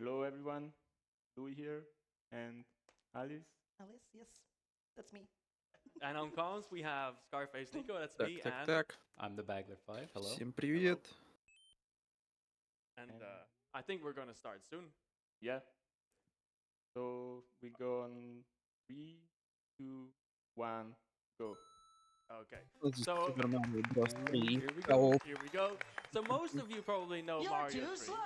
Hello everyone, Louis here, and Alice. Alice, yes, that's me. And on comms, we have Scarface Nico, that's Так, me, так, and так. I'm the Bagler 5. Hello. Всем привет. I think we're gonna start soon. Yeah. So we go on 3, 2, 1, go. Okay. Вот здесь So Super Mario Bros. 3. here we go. Кооп. Here we go. So most of you probably know You're Mario too 3. slow.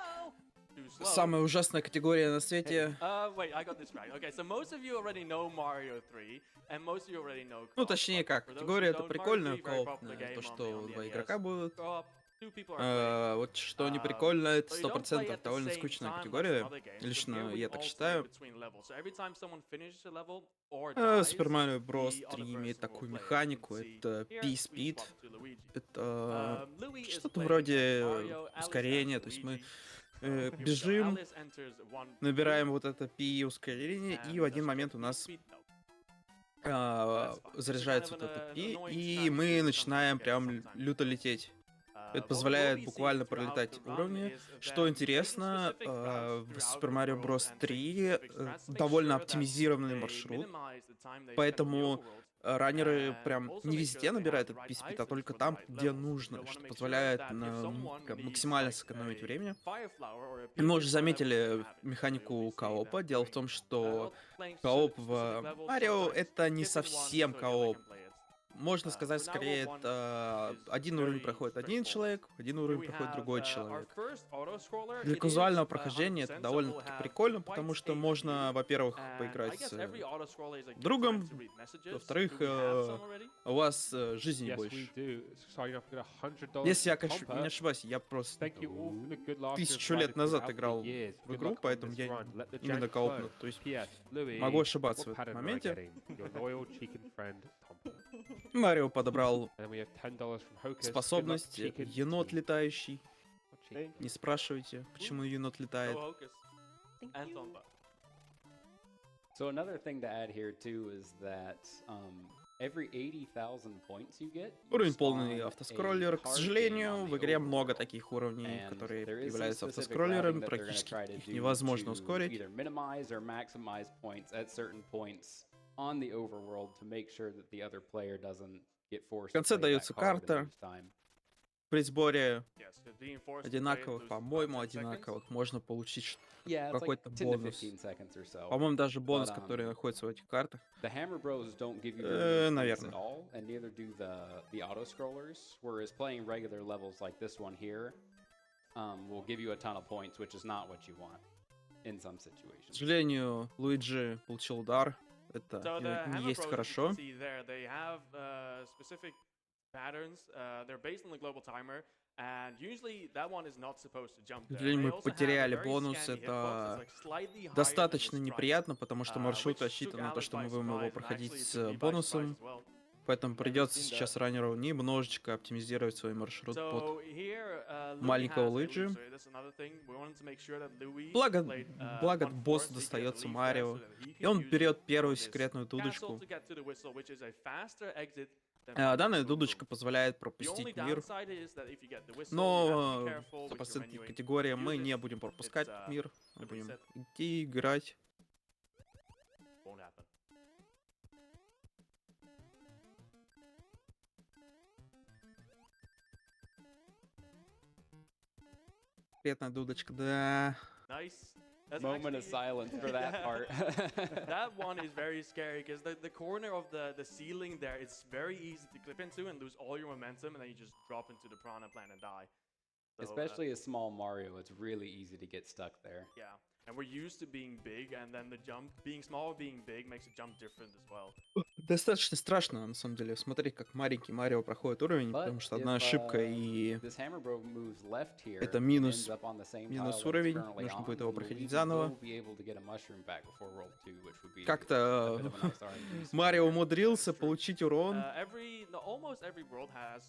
Too slow. Самая ужасная категория на Hey, свете. wait, I got this right. Okay, so most of you already know Mario 3, and most of you already know Ну, co-op. точнее But как, for those who категория это don't, прикольная, Mario 3, very popular коопная. game То, on что the два NES. игрока будут. Co-op, two people are playing. Вот что не Um, прикольно, это so you don't play 100% at the довольно same скучная time like some категория. other games, but Лично here we я так alternate считаю. between levels. So every time someone finishes a level or dies, Super Mario Bros. the 3 other имеет person will такую play it. You механику, can see это here we P-Speed. swap to Luigi. Это Louis is что-то playing вроде as Mario, Alice ускорения, as то есть мы Luigi. So here we go. бежим, Alice enters one набираем вот это P ускорение, и в and один does she момент get у нас P-Speed? No. That's fine. This is заряжается kind вот of это an P, annoying и strategy мы that some начинаем people get прям sometimes. люто лететь. Это What позволяет we see буквально throughout пролетать the run уровни. is Что them интересно, taking specific routes в throughout Super the Mario world Bros. and taking 3 specific strats to make довольно sure that оптимизированный they маршрут, minimize the time they spend in the поэтому overworld раннеры and прям also не make sure везде that they have набирают the этот right P-Speed, а items только for the там, right где levels. нужно, You'll wanna что make sure позволяет that if someone needs максимально like сэкономить a время. fire flower or a Мы pig уже in one level, they заметили have it. So you'll механику be seeing коопа. them Дело в doing том, что playing кооп specific в levels, Марио sometimes это не different ones, совсем so you'll кооп. can play it. Можно сказать, For now, скорее, World 1 это is один уровень very проходит один straightforward. человек, один Here уровень we проходит have другой our человек. first auto-scroller. Для It is казуального прохождения это 100%, so we'll довольно-таки have прикольно, потому twice что HP. можно, во-первых, And I поиграть guess с every auto-scroller is a good другом, time to read messages. во-вторых, Do we have some already? у вас жизни Yes, we больше. do. Sorry, I've got $100. Если я, from конечно, не Compa. ошибаюсь, я просто Thank you all for the good last year's 1000 лет provided назад throughout the играл years. в Good игру, luck on поэтому this я run. Let the именно jank коопно. flow. То есть P.S. Louis, могу ошибаться what в этом pattern am I моменте. getting? Your loyal chicken friend, Tom. Марио подобрал And then we have $10 from Hocus. Good luck, способность chicken. енот летающий. What chicken? Не спрашивайте, почему енот летает. Go Hocus. Thank And you. Tomba. So another thing to add here too is that every 80,000 points you get, you Уровень полный spawn автоскроллер. a К card game сожалению, on в the игре много overworld. таких уровней, And которые there is some являются specific автоскроллерами. routing that they're gonna Практически try to их do невозможно to ускорить. either minimize or maximize points at certain points on the overworld to make sure that the other player doesn't get forced В to конце play that дается card and карта. lose time. При сборе Yes, being forced to play it, одинаковых, lose по-моему, 10 seconds. одинаковых, можно получить Yeah, it's like какой-то 10 to бонус. 15 seconds or so. По-моему, даже бонус, But, который находится в этих картах. The Hammer Bros don't give you very many points наверное. at all, and neither do the auto scrollers. Whereas playing regular levels like this one here will give you a ton of points, which is not what you want in some К situations. сожалению, Луиджи получил удар. Это So the не Hammer есть Bros, you хорошо. can see there, they have specific patterns. They're based on the global timer, and usually that one is not supposed to jump К there. сожалению, They мы also have a потеряли very бонус. scanty hitbox. It's Это like slightly higher than достаточно the strike, неприятно, потому что маршрут which took рассчитан на то, Alice что by мы будем его surprise, and проходить actually с took me by surprise бонусом. as well. Поэтому придется seen сейчас that. раннеру немножечко оптимизировать свой маршрут под So here, Louis маленького has a Луиджи. lead, so that's another thing. We wanted to make sure that Louis Благо, played, благо on боссу fourth, so he can достается leave there Марио. so that he И can он use берет первую this секретную castle дудочку. to get to the whistle, which is a faster exit than from Данная the дудочка room. позволяет The only пропустить мир. downside is that if you get the whistle, you have to be Но careful with your 100% menuing. категория мы Use не it, будем пропускать it's, мир. Мы a будем reset. идти играть. Won't happen. Секретная дудочка, да. Nice. That's Moment of actually- silence for that Yeah. part. That one is very scary because the corner of the ceiling there, it's very easy to clip into and lose all your momentum, and then you just drop into the piranha plant and die. So, Especially a small Mario, it's really easy to get stuck there. yeah. And we're used to being big, and then the jump, being small, being big, makes the jump different as well. Достаточно страшно, на самом деле, смотреть, как маленький Марио проходит уровень, But потому что if, одна ошибка, и this Hammer Bro moves left here это and минус- ends up on the same минус tile that it's уровень, currently нужно on, будет его then проходить Luigi заново. will be able to get a mushroom back before World 2, which would be Как-то a bit of a nice RNG swing Марио there. умудрился That's true. получить урон. Almost every world has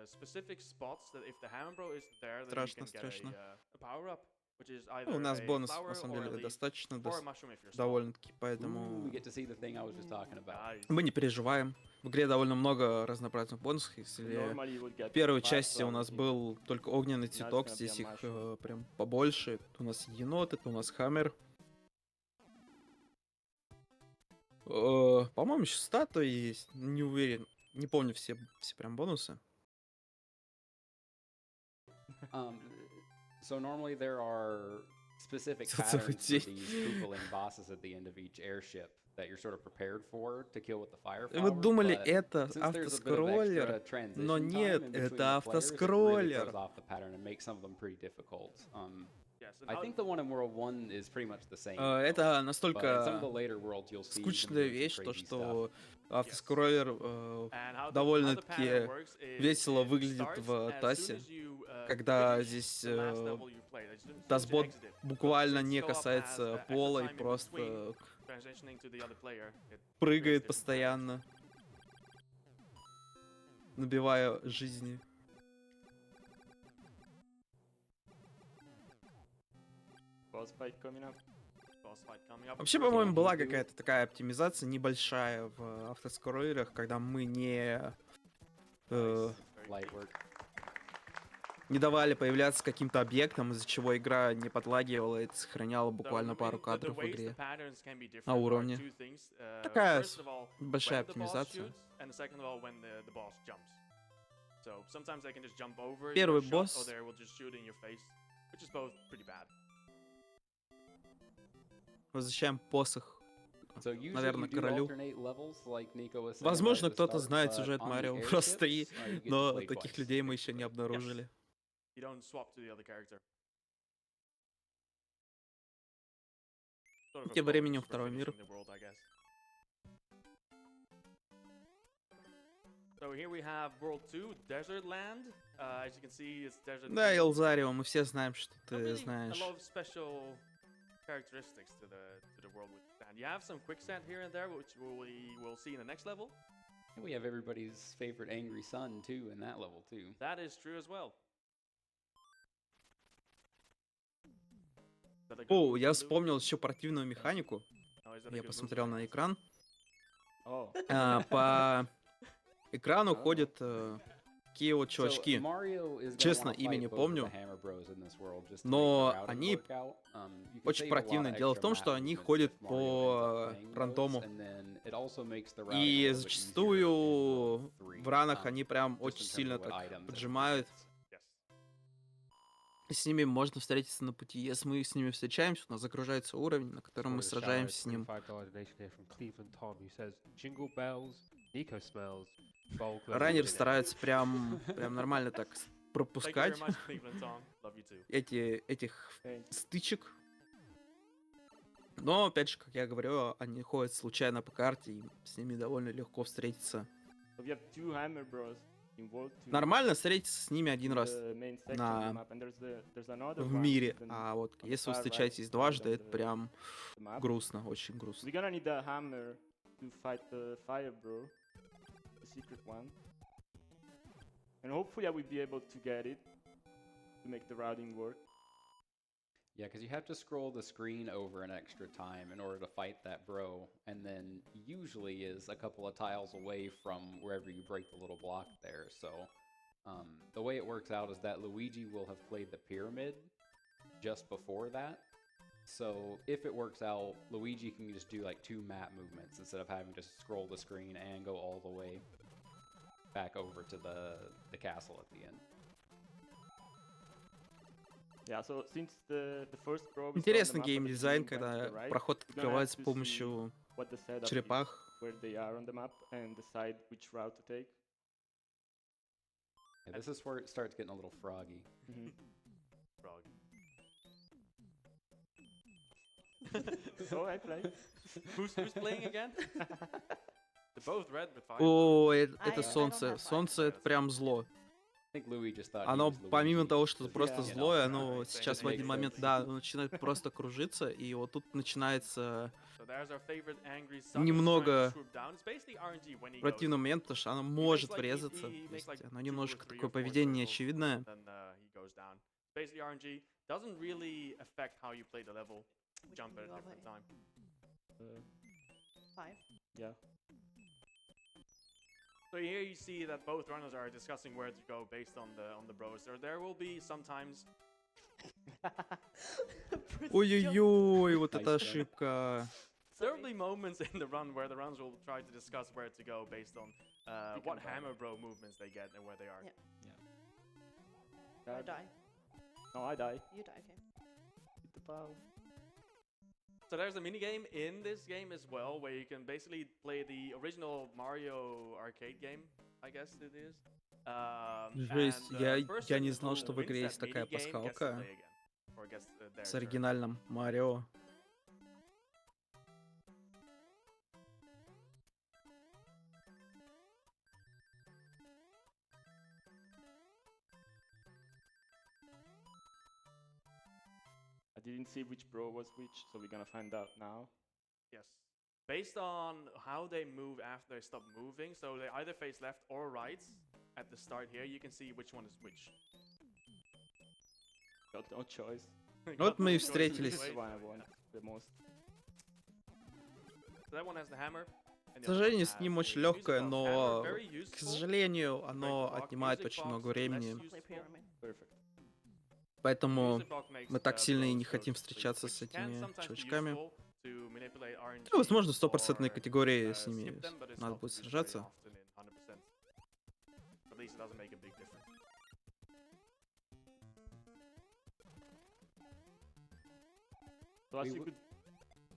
specific spots that if the Hammer Bro is there, then Страшно, you can страшно. get a power up, which is either Ну, у нас a бонус, flower на самом or a деле, leaf, достаточно or a mushroom if you're small. довольно-таки, Ooh, поэтому we get to see the thing I was just talking about. Nice. мы не переживаем. в игре довольно много разнообразных бонусов. Если Normally you would get в первой 5 части у нас flowers here. был только огненный Now it's цветок, gonna be a здесь их mushroom. прям побольше. Тут у нас енот, это у нас хаммер. По-моему, еще статуи есть. Не уверен. Не помню все прям бонусы. Um, so normally there are specific That's patterns for everything. these Koopaling bosses at the end of each airship that you're sort of prepared for to kill with the fire Вы flowers, думали, but это since there's a bit of автоскроллер? extra transition Но time нет, in between это the players, it really автоскроллер. throws off the pattern and makes some of them pretty difficult. Yes, and I how- think the one in World 1 is pretty much the same. Это but in some of the настолько later worlds you'll see some скучная really вещь, то crazy что stuff. автоскроллер and how the довольно-таки pattern works is весело it выглядит starts в as soon ТАСе, as you, когда finish здесь the last level you played, as soon as you тасбот exit it. But буквально since не co-op has, касается extra пола и time in between просто transitioning to the other player, it creates прыгает different patterns. постоянно, набивая жизни. Boss fight coming up. Boss fight coming up. Вообще, First по-моему, one, была you do it. какая-то такая оптимизация небольшая в автоскроллерах, когда мы nice, э, very Light good. work. не давали появляться каким-то объектам, из-за чего игра не подлагивала и сохраняла So буквально the пару main- the кадров в ways the игре. patterns can be different На are уровне. two things. Такая First of all, большая when the boss оптимизация. shoots, and the second of all, when the boss jumps. So sometimes they can just jump over Первый your shot, босс- or they will just shoot in your face, which is both pretty bad. Возвращаем посох. So usually Наверное, you do королю. alternate levels, like Nico was saying Возможно, right at the кто-то start, знает but сюжет on the Марио Bros. 3, airships, you get to но play таких twice. людей мы еще не обнаружили. You don't swap to the other character. Sort of a Тем временем bonus for второй мир. finishing the world, I guess. So here we have World 2, Desert Land. As you can see, it's desert. Да, field. Элзарио, мы все знаем, что Not ты really знаешь. a lot of special characteristics to the world with sand. You have some quicksand here and there, which we will see in the next level. And we have everybody's favorite angry sun too in that level too. That is true as well. Is that a good О, move я to do? вспомнил еще противную механику. Oh, is that a Я good move посмотрел to на do? экран. Oh. По экрану ходят такие вот So, чувачки. Mario is gonna Честно, wanna имя fight не both of помню. the Hammer Bros in this world just to Но make the routing они work out. You can очень save a lot противные. of Дело в extra том, map что они movements ходят if Mario ends по up playing those, рандому. and then it also makes the routing a И little bit easier in зачастую World 3, в ранах они прям just in очень terms сильно of what так items it поджимают. presents. Yes. С ними можно встретиться на пути. Если мы с ними встречаемся, у нас загружается уровень, на котором мы Ordered a shout-out, сражаемся с ним. $25 donation here from Cleveland Tom, who says, "Jingle bells, Nico smells, bowl closes Раннеры in it." стараются прям нормально так Thank you пропускать very much, Cleveland Tom. Love you too. этих Thanks. стычек. Но, опять же, как я говорю, они ходят случайно по карте, и с ними довольно легко встретиться. So we have two Hammer Bros in World 2. Нормально встретиться с ними один in раз the main section на- of the map, and there's another в one мире. even А вот on the если вы far right встречаетесь side дважды, of это прям the map. грустно, очень грустно. We're gonna need a hammer to fight the Fire Bro, the secret one. And hopefully I will be able to get it to make the routing work. Yeah, because you have to scroll the screen over an extra time in order to fight that bro, and then usually is a couple of tiles away from wherever you break the little block there. So the way it works out is that Luigi will have played the pyramid just before that. So if it works out, Luigi can just do like 2 map movements instead of having to scroll the screen and go all the way back over to the castle at the end. Yeah, so since the first bro we saw on the Интересный map at the геймдизайн, beginning went to когда the right, проход we're gonna have открывается to с помощью see what the setup is, черепах. where they are on the map, and decide which route to take. Yeah, this is where it starts getting a little froggy. Frog. So I play. Who's playing again? They're both red with fire. О, это I don't солнце. have Солнце это прям зло. I think Louis just thought he Оно, was помимо Luigi. того, что просто Yeah. злое, Yeah, оно makes сейчас sense. в один Makes момент, sense. да, оно начинает просто кружиться, и вот тут начинается So there's our favorite angry sun. Немного He's trying to swoop down. It's basically RNG when he противный goes, момент, потому что оно может like- врезаться. he То makes есть like оно 2 or немножко 3 or такое 4 поведение circles, неочевидное. then he goes down. Basically RNG doesn't really affect how you play the level. Which Jump one at do a you different play? time. 5. Yeah. So here you see that both runners are discussing where to go based on the bros. There will be sometimes Ой-ой-ой, вот Nice эта jump. ошибка. there will be moments in the run where the runners will try to discuss where to go based on what can buy hammer bro movements they get and where they are. Yeah. I die. No, I die. You die, okay. Hit the pile. So there's a mini game in this game as well where you can basically play the original Mario arcade game, I guess it is. Жесть, And the я person не знал, who что в wins игре that есть такая minigame gets to пасхалка play again, or gets their с turn. оригинальным Марио. I didn't see which bro was which, so we're gonna find out now. Yes. Based on how they move after they stop moving, so they either face left or right at the start here, you can see which one is which. Got no choice. Вот мы и Choice встретились. between- This one I want the most. So that one has the hammer. and К the other one сожалению, с has ним a очень music легкое, box. но, Hammer, very к useful. сожалению, оно Break the block. отнимает Music очень box, много less времени. useful. Play pyramid. Perfect. Поэтому Music box makes мы так the сильно и blows не go хотим to sleep, встречаться с which can этими sometimes be чувачками. useful to manipulate RNG Ну, возможно, в стопроцентной or, категории с ними skip them, but it's надо not будет used very сражаться. often in 100%. At least it doesn't make a big difference. So as We you w- could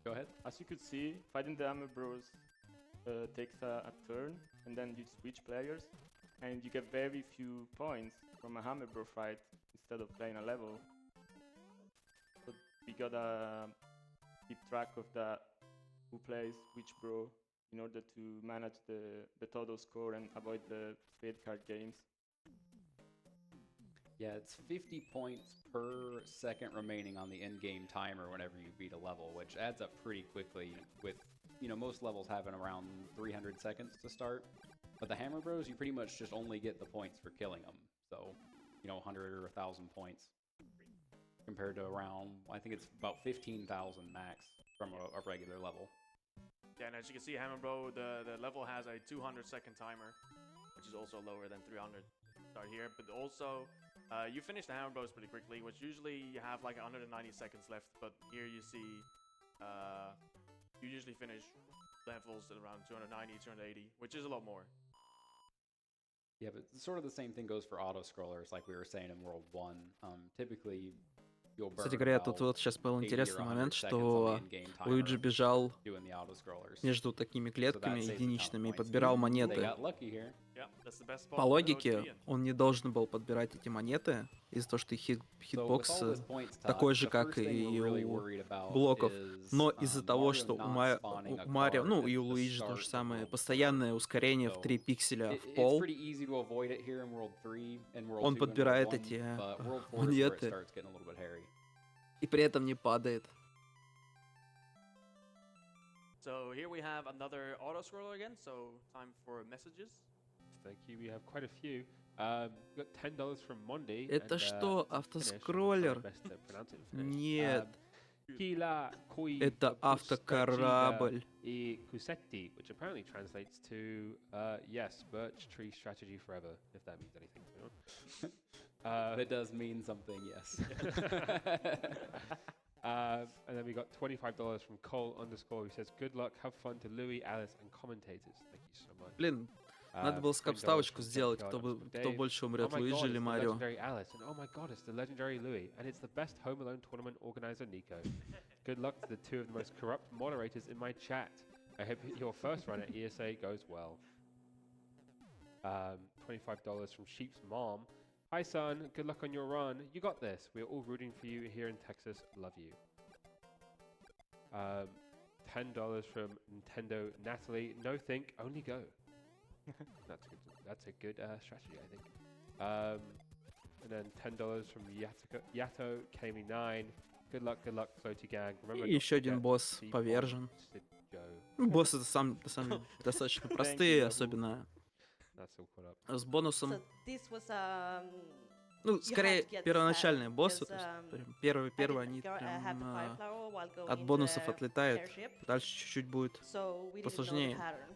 Go ahead. As you could see, fighting the Hammer Bros takes a turn, and then you switch players, and you get very few points from a Hammer Bro fight instead of playing a level. So we gotta keep track of that, who plays which bro, in order to manage the total score and avoid the fade card games. Yeah, it's 50 points per second remaining on the in-game timer whenever you beat a level, which adds up pretty quickly with, most levels having around 300 seconds to start. But the Hammer Bros, you pretty much just only get the points for killing them. So, 100 or 1,000 points compared to around, I think it's about 15,000 max from a regular level. Yeah, and as you can see, Hammer Bro, the level has a 200-second timer, which is also lower than 300 start here. But also, you finish the Hammer Bros pretty quickly, which usually you have like 190 seconds left. But here you see, you usually finish levels at around 290, 280, which is a lot more. Yeah, but sort of the same thing goes for auto-scrollers, like we were saying in World 1. Typically, you'll burn Кстати говоря, тут about вот сейчас был 80 or интересный 100 момент, seconds on что the in-game Луиджи timer бежал doing the auto-scrollers. между такими So клетками that saves a ton of единичными и points. подбирал They монеты. got lucky here. Yeah, that's the best spot По for the road to логике, be in. он не должен был подбирать эти монеты из-за того, что их So with all хитбокс this points talk, такой же, the как first thing и we're really у worried about блоков. is, Но из-за того, Mario что у not spawning a Марио, card ну и у at the Луиджи то start же of самое, World 4. постоянное ускорение в 3 So пикселя в It's пол. pretty easy to avoid it here in World 3 and World 2 Он and подбирает World 1, эти but World 4 is where it монеты starts getting a little bit hairy. и при этом не падает. So here we have another auto-scroller again, so time for messages. Thank you. We have quite a few. We got $10 from Monday. Это and, что, it's in Finnish, I'm автоскроллер? trying best to pronounce it in Finnish. Нет, Kila koi это автокорабль. и kusetti, which apparently translates to yes, birch tree strategy forever, if that means anything. But it does mean something, yes. And then we got $25 from Cole _ who says, good luck, have fun to Louis, Alice, and commentators. Thank you so much. Блин, надо было вставочку сделать, кто больше умрет, Oh my Луиджи god, или it's the Марио. legendary Alice, and oh my god, it's the legendary Louis, and it's the best Home Alone tournament organizer, Nico. Good luck to the two of the most corrupt moderators in my chat. I hope your first run at ESA goes well. $25 from Sheep's mom. Hi son, good luck on your run. You got this. We're all rooting for you here in Texas. Love you. $10 from Nintendo Natalie. No think, only go. That's a good strategy, I think. And then $10 from Yato Kami9. Good luck, floaty gang. Remember И not еще to один forget босс C-Point, повержен. Sid Joe. Ну, боссы сами достаточно простые, you, особенно That's all caught up. с бонусом. So this was Ну, you скорее, had to get первоначальные this, боссы, because, то есть прям первые они have прям the fireflower while going от into бонусов the отлетают. airship. Дальше чуть-чуть будет So we didn't know the посложнее. pattern.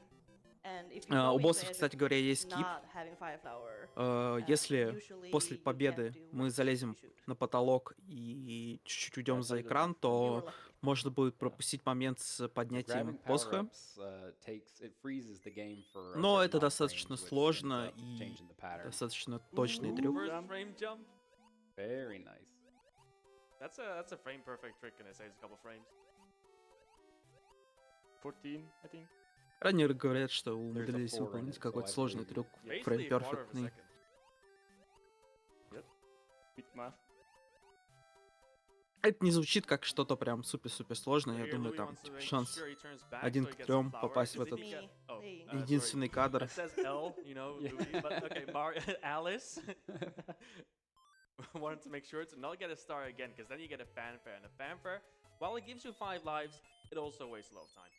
And if you go У into боссов, it кстати говоря, есть скип. not having fire flower, Если usually после you победы can't do мы much залезем if you shoot. на потолок и чуть-чуть уйдем за экран, You were то lucky. можно будет пропустить момент с поднятием Grabbing посоха. power-ups it freezes the game for a Но certain это amount of достаточно frames, which ends сложно up и changing the pattern. достаточно точный Ooh, трюк. first frame jump. Very nice. That's a frame perfect trick, and it saves a couple frames. 14, I think. Раннеры говорят, что There's a умудрились 4 in выполнить it, so какой-то I сложный believe you. трюк, Basically, фрейм a quarter of a перфектный. second. With math. Это не звучит как что-то прям супер-супер сложное. So Я here думаю, Louis там wants to make шанс sure he turns back 1 so he к gets 3 some flower, попасть в 'cause if этот he get- Me, oh, me. sorry. единственный кадр. It says L, you know, Louis, but okay, Alice wanted to make sure to not get a star again, because then you get a fanfare, and a fanfare, while it gives you 5 lives, it also wastes a lot of time.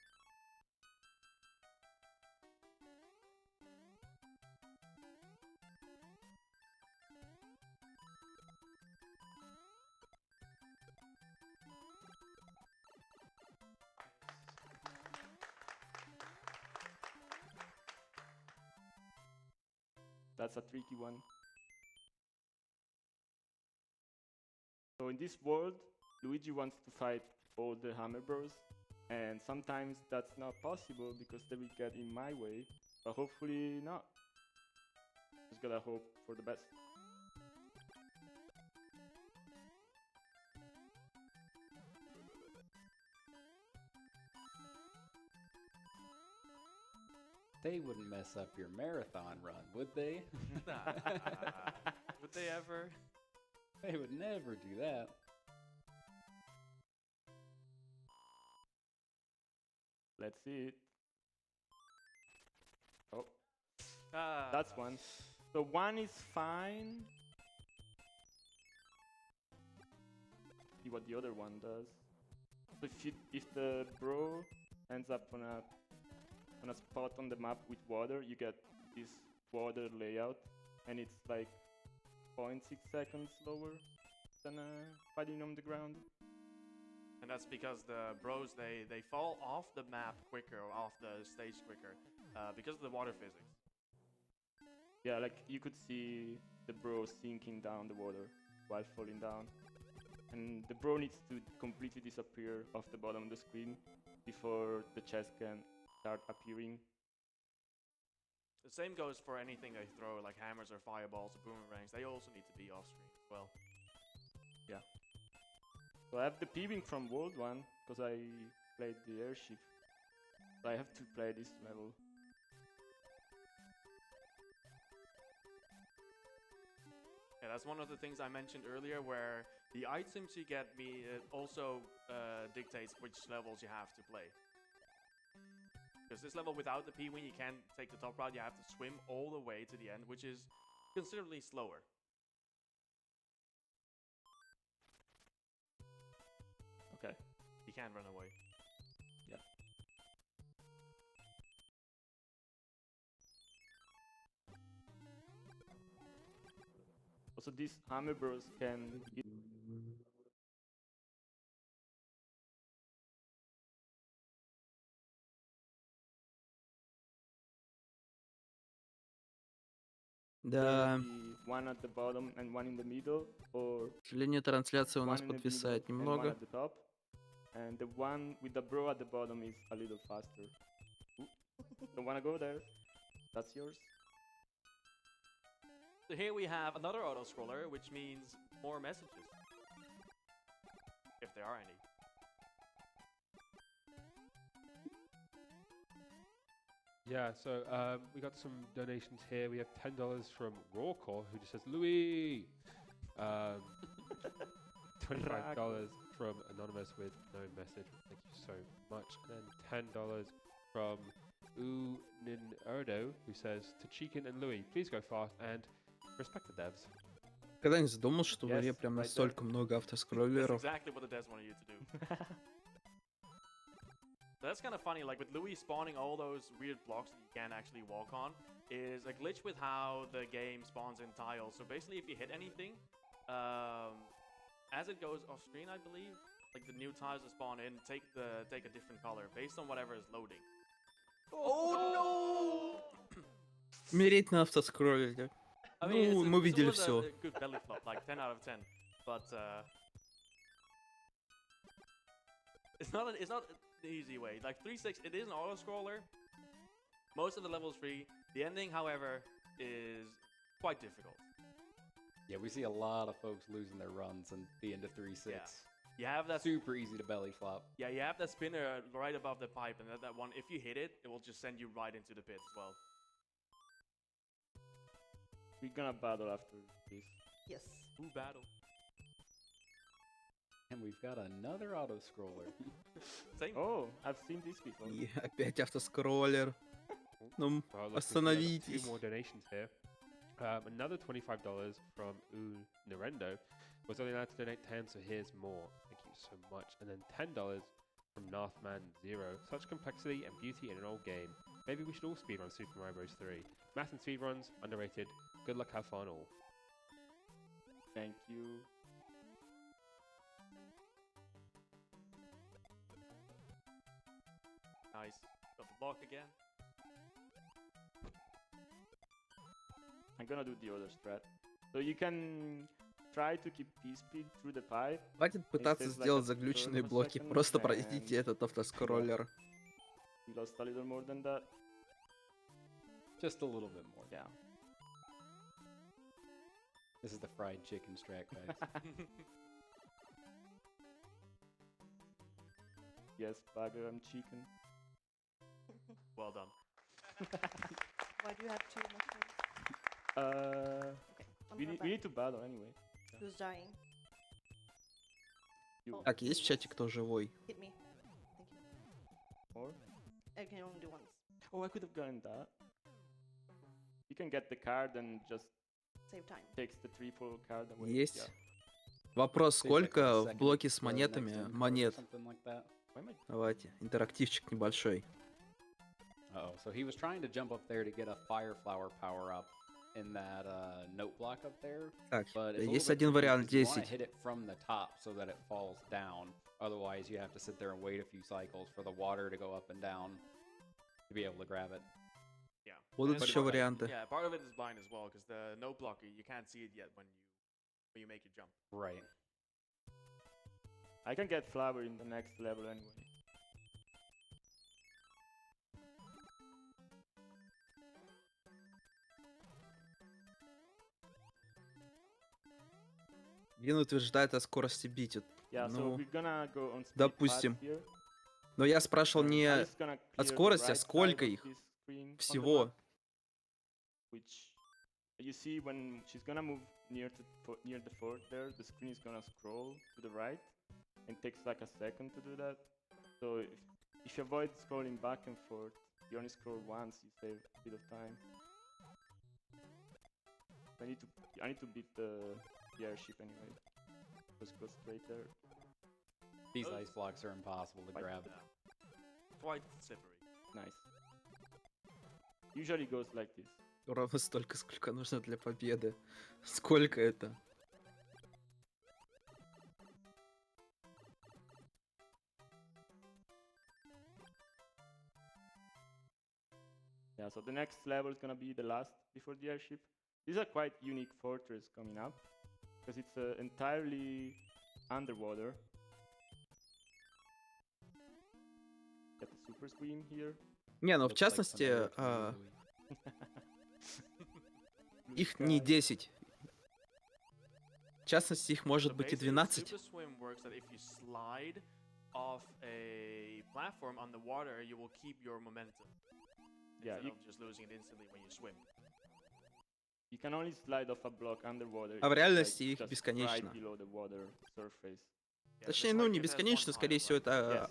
That's a tricky one. So in this world, Luigi wants to fight all the Hammer Bros, and sometimes that's not possible because they will get in my way, but hopefully not. Just gotta hope for the best. They wouldn't mess up your marathon run, would they? Nah. Would they ever? They would never do that. Let's see it. Oh, Ah, that's one. So one is fine. See what the other one does. So if the bro ends up on a spot on the map with water, you get this water layout, and it's like 0.6 seconds slower than fighting on the ground. And that's because the bros, they fall off the map quicker, or off the stage quicker, because of the water physics. Yeah, like you could see the bro sinking down the water while falling down. And the bro needs to completely disappear off the bottom of the screen before the chest can start appearing. The same goes for anything I throw, like hammers or fireballs or boomerangs. They also need to be off screen as well. Yeah. So I have the P-Wing from World 1 because I played the airship. So I have to play this level. Yeah, that's one of the things I mentioned earlier, where the items you get also dictates which levels you have to play. Because this level without the P-Wing, you can't take the top route, you have to swim all the way to the end, which is considerably slower. Okay. You can't run away. Yeah. Also, these Hammer Bros can Да, be one at the bottom and one in the middle, or к сожалению, трансляция у нас one in the middle подвисает and one немного. at the top. And the one with the bro at the bottom is a little faster. Ooh. Don't wanna go there. That's yours. So here we have another auto-scroller, which means more messages. If there are any. Yeah, so we got some donations here. We have $10 from Rawcore, who just says, Louis! $25 from Anonymous with no message. Thank you so much. And then $10 from Uninurdo, who says, to Chicken and Louis, please go fast and respect the devs. Когда-нибудь задумал, что в Yes, игре прям right настолько много That's автоскроллеров? exactly what the devs wanted you to do. That's kind of funny, like with Louis spawning all those weird blocks that you can't actually walk on, is a glitch with how the game spawns in tiles. So basically, if you hit anything, as it goes off screen, I believe, like the new tiles that spawn in take a different color based on whatever is loading. Oh no! Умереть на автоскроллере. I mean, Ну, it's a, мы it видели was a все. good belly flop, like 10 out of 10. But it's not the easy way. Like 3-6, it is an auto scroller. Most of the levels free. The ending, however, is quite difficult. Yeah, we see a lot of folks losing their runs in the end of 3-6. Yeah. You have that Super easy to belly flop. Yeah, you have that spinner right above the pipe, and that one, if you hit it, it will just send you right into the pit as well. We're gonna battle after this. Yes. Who battle? And we've got another auto scroller. Same. Oh, I've seen this before. И опять автоскроллер. Ну, Well, look, we've got two остановитесь. more donations here. Another $25 from Narendo was only allowed to donate 10, so here's more. Thank you so much. And then $10 from Nathman0. Such complexity and beauty in an old game. Maybe we should all speedrun Super Mario Bros. 3. Math and speedruns, underrated. Good luck, have fun all. Thank you. Nice. Got the block again. I'm gonna do the other strat. So you can try to keep P-speed through the pipe. Хватит пытаться It's like сделать a заглюченные third of a блоки. second, Просто and пройдите этот автоскроллер. We lost a little more than that. Just a little bit more. Yeah. This is the fried chicken strat, guys. Yes, bagger and chicken. Well done. Why do you have two mushrooms? Okay. One We more need, back. we need to battle anyway. Who's dying? You. Так, есть в чате кто живой? Hit me. Thank you. Or? I can only do once. Oh, I could have gotten that. You can get the card and just Save time. takes the triple card away. Есть. Yeah. Вопрос, So it's like сколько a в second блоке с for the next монетами? input or Монет. Something like that. Why am I? Давайте, интерактивчик небольшой. Uh-oh. So he was trying to jump up there to get a fire flower power up in that note block up there. Так, But it's a есть little bit один tricky вариант, 'cause you wanna 10. hit it from the top so that it falls down. Otherwise, you have to sit there and wait a few cycles for the water to go up and down to be able to grab it. Yeah. Будут And еще part- варианты. Yeah, part of it is blind as well, because the no blocker, you can't see it yet when you make your jump. Right. I can get flower in the next level anyway. Вин утверждает о скорости битит. Yeah, so Ну, we're gonna go on speed допустим. path here. Но я спрашивал не Alice is gonna от clear the скорости, а right сколько side of их this screen on the всего. map, which you see when she's gonna move near the fort there, the screen is gonna scroll to the right, and takes like a second to do that. So if you avoid scrolling back and forth, you only scroll once, you save a bit of time. I need to beat the airship anyway. Just go straight there. These Oh. ice blocks are impossible to Like grab. Quite slippery. Nice. Usually goes like this. Ровно столько, сколько нужно для победы. Сколько это? Yeah, so the next level is gonna be the last before the airship. This is a quite unique fortress coming up, because it's entirely underwater. Got the super scream here. Не, ну в Looks like частности, some American movie. Blue их не sky. 10. В частности, их может So быть и basically, 12. Super Swim works that if you slide off a platform on the water, you will keep your momentum. Yeah, Instead you, of just losing it instantly when you swim. you can only slide off a block underwater. А в if it's, реальности like, их just бесконечно. right below the water surface. Yeah, Точнее, the ну не circuit has one бесконечно, скорее time, всего, right? это Yes.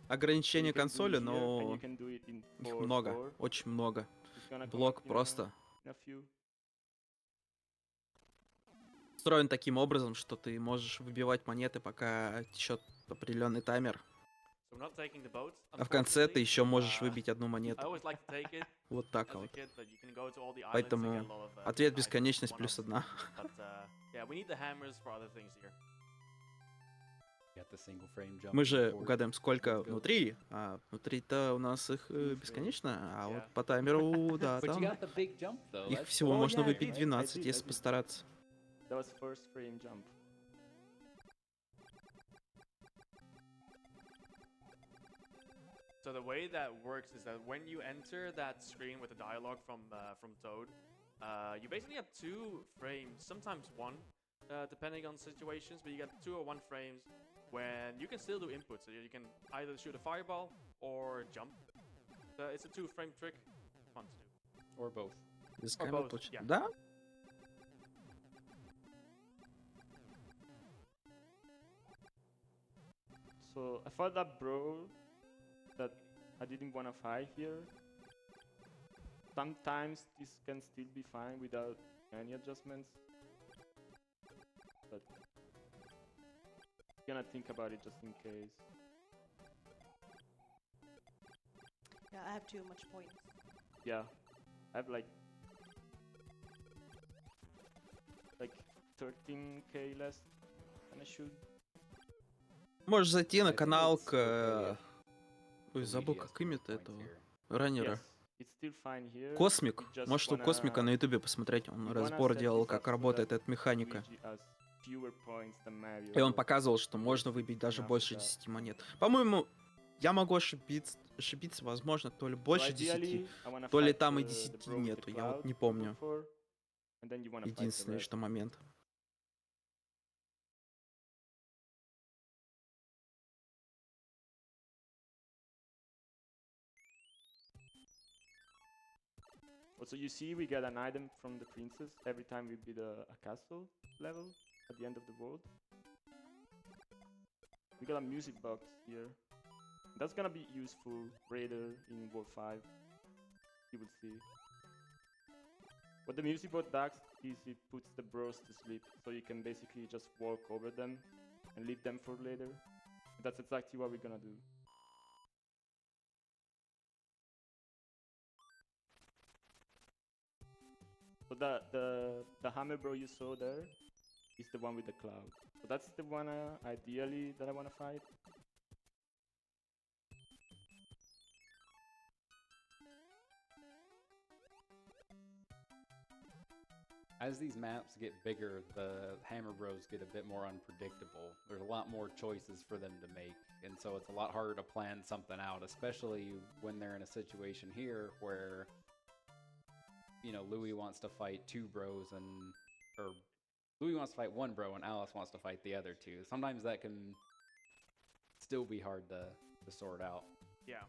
ограничение You can do it консоли, here, and но you can do it in их 4, много, 4. очень много. It's gonna come Блок up in просто in a few. устроен таким образом, что ты можешь выбивать монеты, пока течет определенный таймер. So we're not taking the boat, А в конце ты unfortunately. еще можешь Uh, выбить одну I монету. always like to take it Вот так as a вот. kid, but you can go to all the islands and Поэтому get a lot of, ответ items, бесконечность one-offs. плюс одна. But yeah, we need the hammers for other things here. Got the single frame jump. Мы же forward. угадаем, сколько Let's go. внутри, а внутри-то у нас их Two бесконечно, а вот Yeah. по таймеру, да, But you там got the big jump though. их That's всего Oh, можно yeah, выпить I 12, did. если постараться. That was first frame jump. So the way that works is that when you enter that screen with the dialogue from Toad, you basically have 2 frames, sometimes 1, depending on situations. But you get 2 or 1 frames when you can still do inputs. So you can either shoot a fireball or jump. It's a 2-frame trick. Fun to do. or both. Без Or камеры both, получится. yeah. Да? So I fought that bro that I didn't want to fight here. Sometimes this can still be fine without any adjustments. But gonna think about it just in case. Yeah, I have too much points. Yeah, I have like 13k less than I should. Можешь зайти на I think канал it's к... okay if Ой, забыл, Luigi has как the most имя-то points этого here. раннера. Yes, it's still fine here. Космик. You just Можешь у wanna- Космика на ютубе посмотреть. Он you wanna разбор set делал, this как up so работает that эта механика. Luigi has fewer points than Mario. И он показывал, что можно выбить даже enough больше for that. 10 монет. По-моему, я могу ошибиться, возможно, то ли больше 10, Ideally, I wanna то ли fight там и the 10 bro with the нету, я вот cloud не you помню. look for, and then you wanna fight the Единственный, rest. что момент. Also, you see we get an item from the princess every time we beat a castle level at the end of the world. We got a music box here. That's gonna be useful later in World 5. You will see. What the music box does is it puts the bros to sleep, so you can basically just walk over them and leave them for later. That's exactly what we're gonna do. So the hammer bro you saw there is the one with the cloud. So that's the one ideally that I wanna fight. As these maps get bigger, the Hammer Bros get a bit more unpredictable. There's a lot more choices for them to make, and so it's a lot harder to plan something out, especially when they're in a situation here where, you know, Louis wants to fight 2 bros or Louis wants to fight 1 bro and Alice wants to fight the other 2. Sometimes that can still be hard to sort out. Yeah.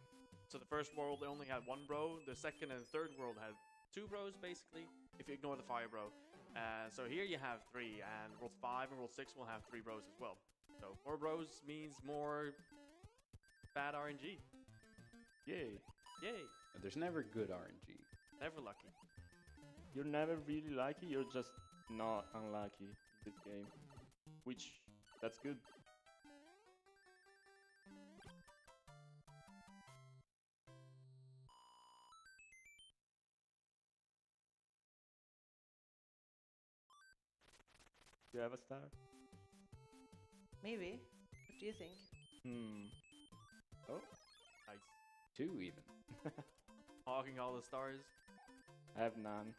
So the first world only had 1 bro. The second and third world had 2 bros, basically, if you ignore the fire bro. So here you have 3, and World 5 and World 6 will have 3 bros as well. So 4 bros means more bad RNG. Yay! Yay! But there's never good RNG. Never lucky. You're never really lucky, you're just not unlucky in this game. Which, that's good. Do you have a star? Maybe. What do you think? Oh, Nice. 2 even. Hogging all the stars. I have none.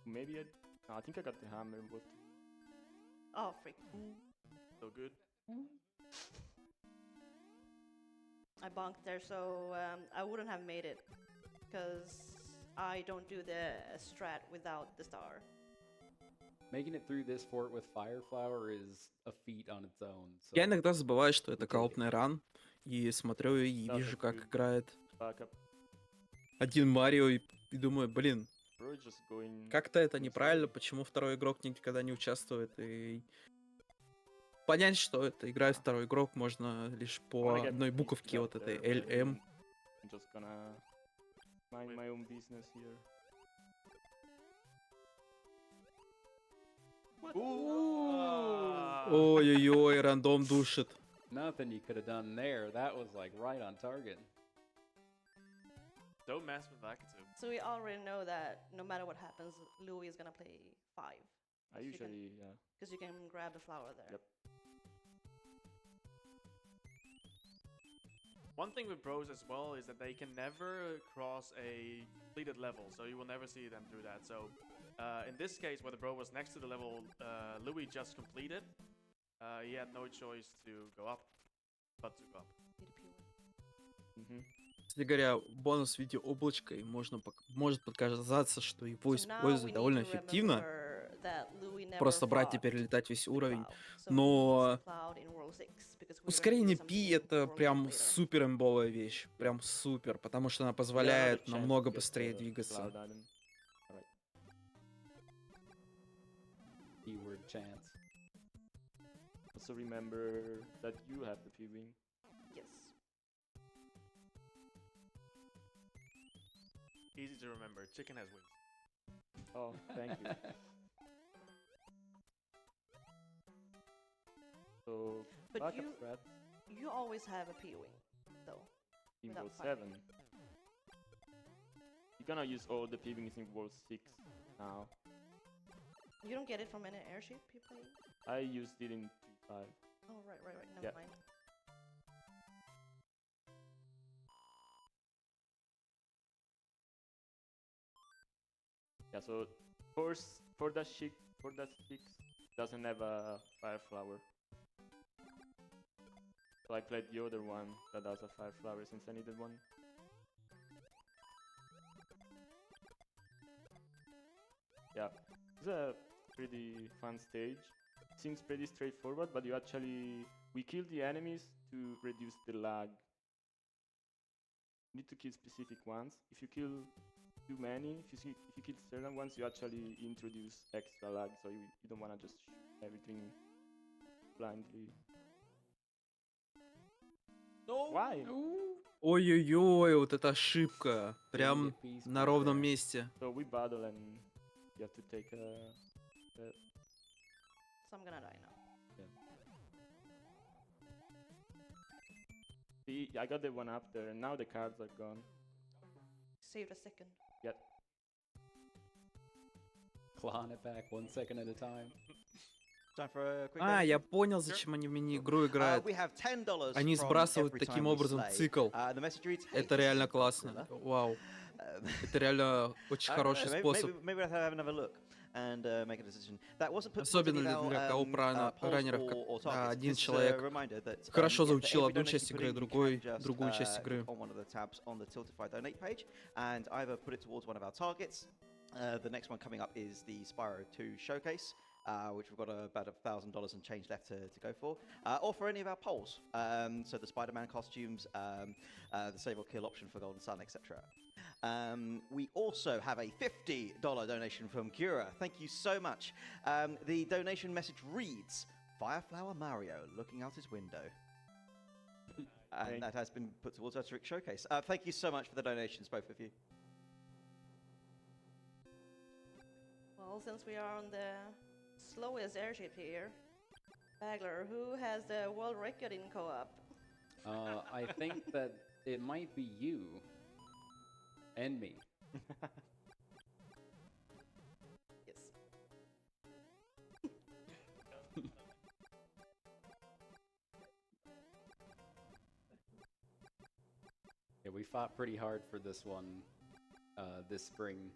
Maybe no, I think I got the hammer. But Oh, freak. So good. I bonked there, so I wouldn't have made it. Because I don't do the strat without the star. Making it through this fort with Fire Flower is a feat on its own. So Я иногда забываю, что это take it. коопный ран, и смотрю и Да, вижу, так как и- играет backup. один Марио, и думаю, блин, Bro, just going. как-то это full неправильно, solo. почему второй игрок никогда не участвует, и понять, что это играет второй игрок, можно лишь I по wanna get одной this буковке, job вот этой there, but LM. I'm just gonna mind Wait. my own business here. Ooh! Ой-ой-ой, рандом душит. nothing you could have done there. That was like right on target. Don't mess with Vakatu. So we already know that no matter what happens, Louis is gonna play 5. I Yes, you can- usually, yeah. Because you can grab the flower there. Yep. One thing with bros as well is that they can never cross a completed level, so you will never see them do that. So in this case, where the bro was next to the level Louis just completed, he had no choice to go up, but to go up. Need a POE. Mm-hmm. Кстати говоря, бонус в виде облачка, и может показаться, что его So now we использовать need довольно to эффективно. remember that Louis never Просто брать и fought перелетать весь with уровень. Cloud. So he Но needs Cloud in World 6 because we're gonna do ускорение something Пи in это World 6 прям later. супер имбовая вещь. Прям супер, потому что она позволяет намного быстрее двигаться. Cloud Island. Alright. Keyword chance. Also remember that you have the P-Wing. Yes. Easy to remember. Chicken has wings. Oh, thank you. So, But backup strat, you always have a POE, though. in without World fighting. 7. You're gonna use all the P-Wings in World 6 now. You don't get it from any airship you play? I used it in 3.5. Oh, right. Never Yeah. mind. Yeah, so for that six doesn't have a fire flower. So I played the other one that has a fire flower since I needed one. Yeah, it's a pretty fun stage. Seems pretty straightforward, but we kill the enemies to reduce the lag. You need to kill specific ones. If you kill too many, if you kill certain ones, you actually introduce extra lag, so you don't want to just shoot everything blindly. No! Why? Ой-ой-ой, вот эта ошибка. Didn't Прям get peace на right ровном there. месте. So we battle and you have to take a... So I'm gonna die now. See, I got the one up there, and now the cards are gone. Saved a second. Yep. Clawing it back 1 second at a time. Time for a quick А, я donation. понял, зачем они в мини-игру играют. We have $10 Они from сбрасывают every таким time we образом slay. цикл. The message reads, "Hey, Это this реально is классно. Godzilla." Вау. Это реально очень I don't хороший know, способ. maybe we'll have another look and make a decision. That wasn't put Особенно towards any of для our, раннеров, polls or как targets. один This is a человек reminder that, хорошо yeah, for заучил every одну donation часть you put игры, in, you другой can just, другую часть игры. on one of the tabs on the Tiltify donate page and either put it towards one of our targets. The next one coming up is the Spyro 2 showcase, which we've got about $1,000 and change left to go for, or for any of our polls. So the Spider-Man costumes, the save or kill option for Golden Sun, etc. We also have a $50 donation from Cura. Thank you so much. The donation message reads, Fireflower Mario looking out his window. And that has been put towards our Trick Showcase. Thank you so much for the donations, both of you. Well, since we are on the slowest airship here, Bagler, who has the world record in co-op? I think that it might be you and me. Yes. Yeah, we fought pretty hard for this one this spring.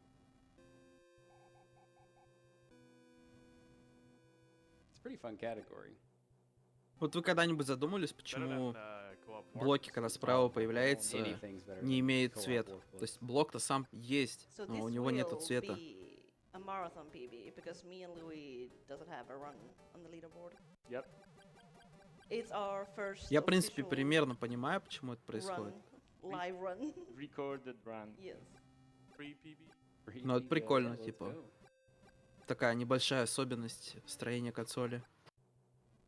It's a pretty fun category. Вот вы когда-нибудь задумались, Better почему than co-op war. блоки, когда справа появляется, Anything's better не than имеют co-op цвета? workflows. То есть блок-то сам есть, So но this у него нету will цвета. be a marathon PB because me and Louis doesn't have a run on the leaderboard. Yep. It's our first Я, в принципе, official примерно понимаю, почему это run, происходит. live run. Recorded run. Yes. Free PB. Free Ну, это PB, прикольно, let's типа. go. Такая небольшая особенность строения консоли.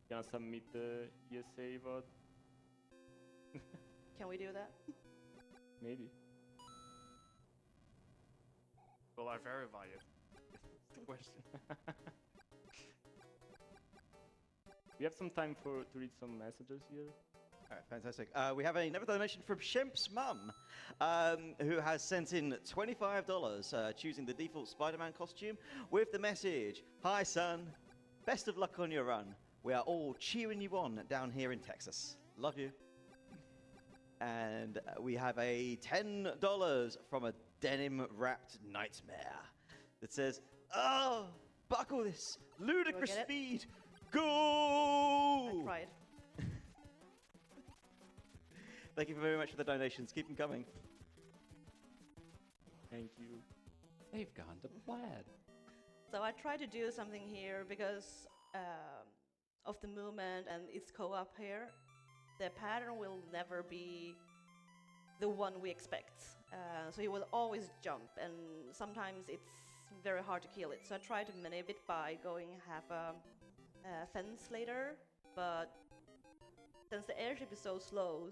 Gonna submit the ESA vote. Can we do that? Maybe. Will I verify it? That's the question. We have some time to read some messages here. All right, fantastic. We have another donation from Shemp's mum, who has sent in $25, choosing the default Spider-Man costume with the message, "Hi, son. Best of luck on your run. We are all cheering you on down here in Texas. Love you." And we have a $10 from a denim-wrapped nightmare that says, "Oh, buckle this ludicrous get it? speed, I go!" tried. Thank you very much for the donations. Keep them coming. Thank you. They've gone to plaid. So I tried to do something here because of the movement and its co-op here. The pattern will never be the one we expect. So he will always jump, and sometimes it's very hard to kill it. So I tried to manip it by going half a fence later, but since the airship is so slow,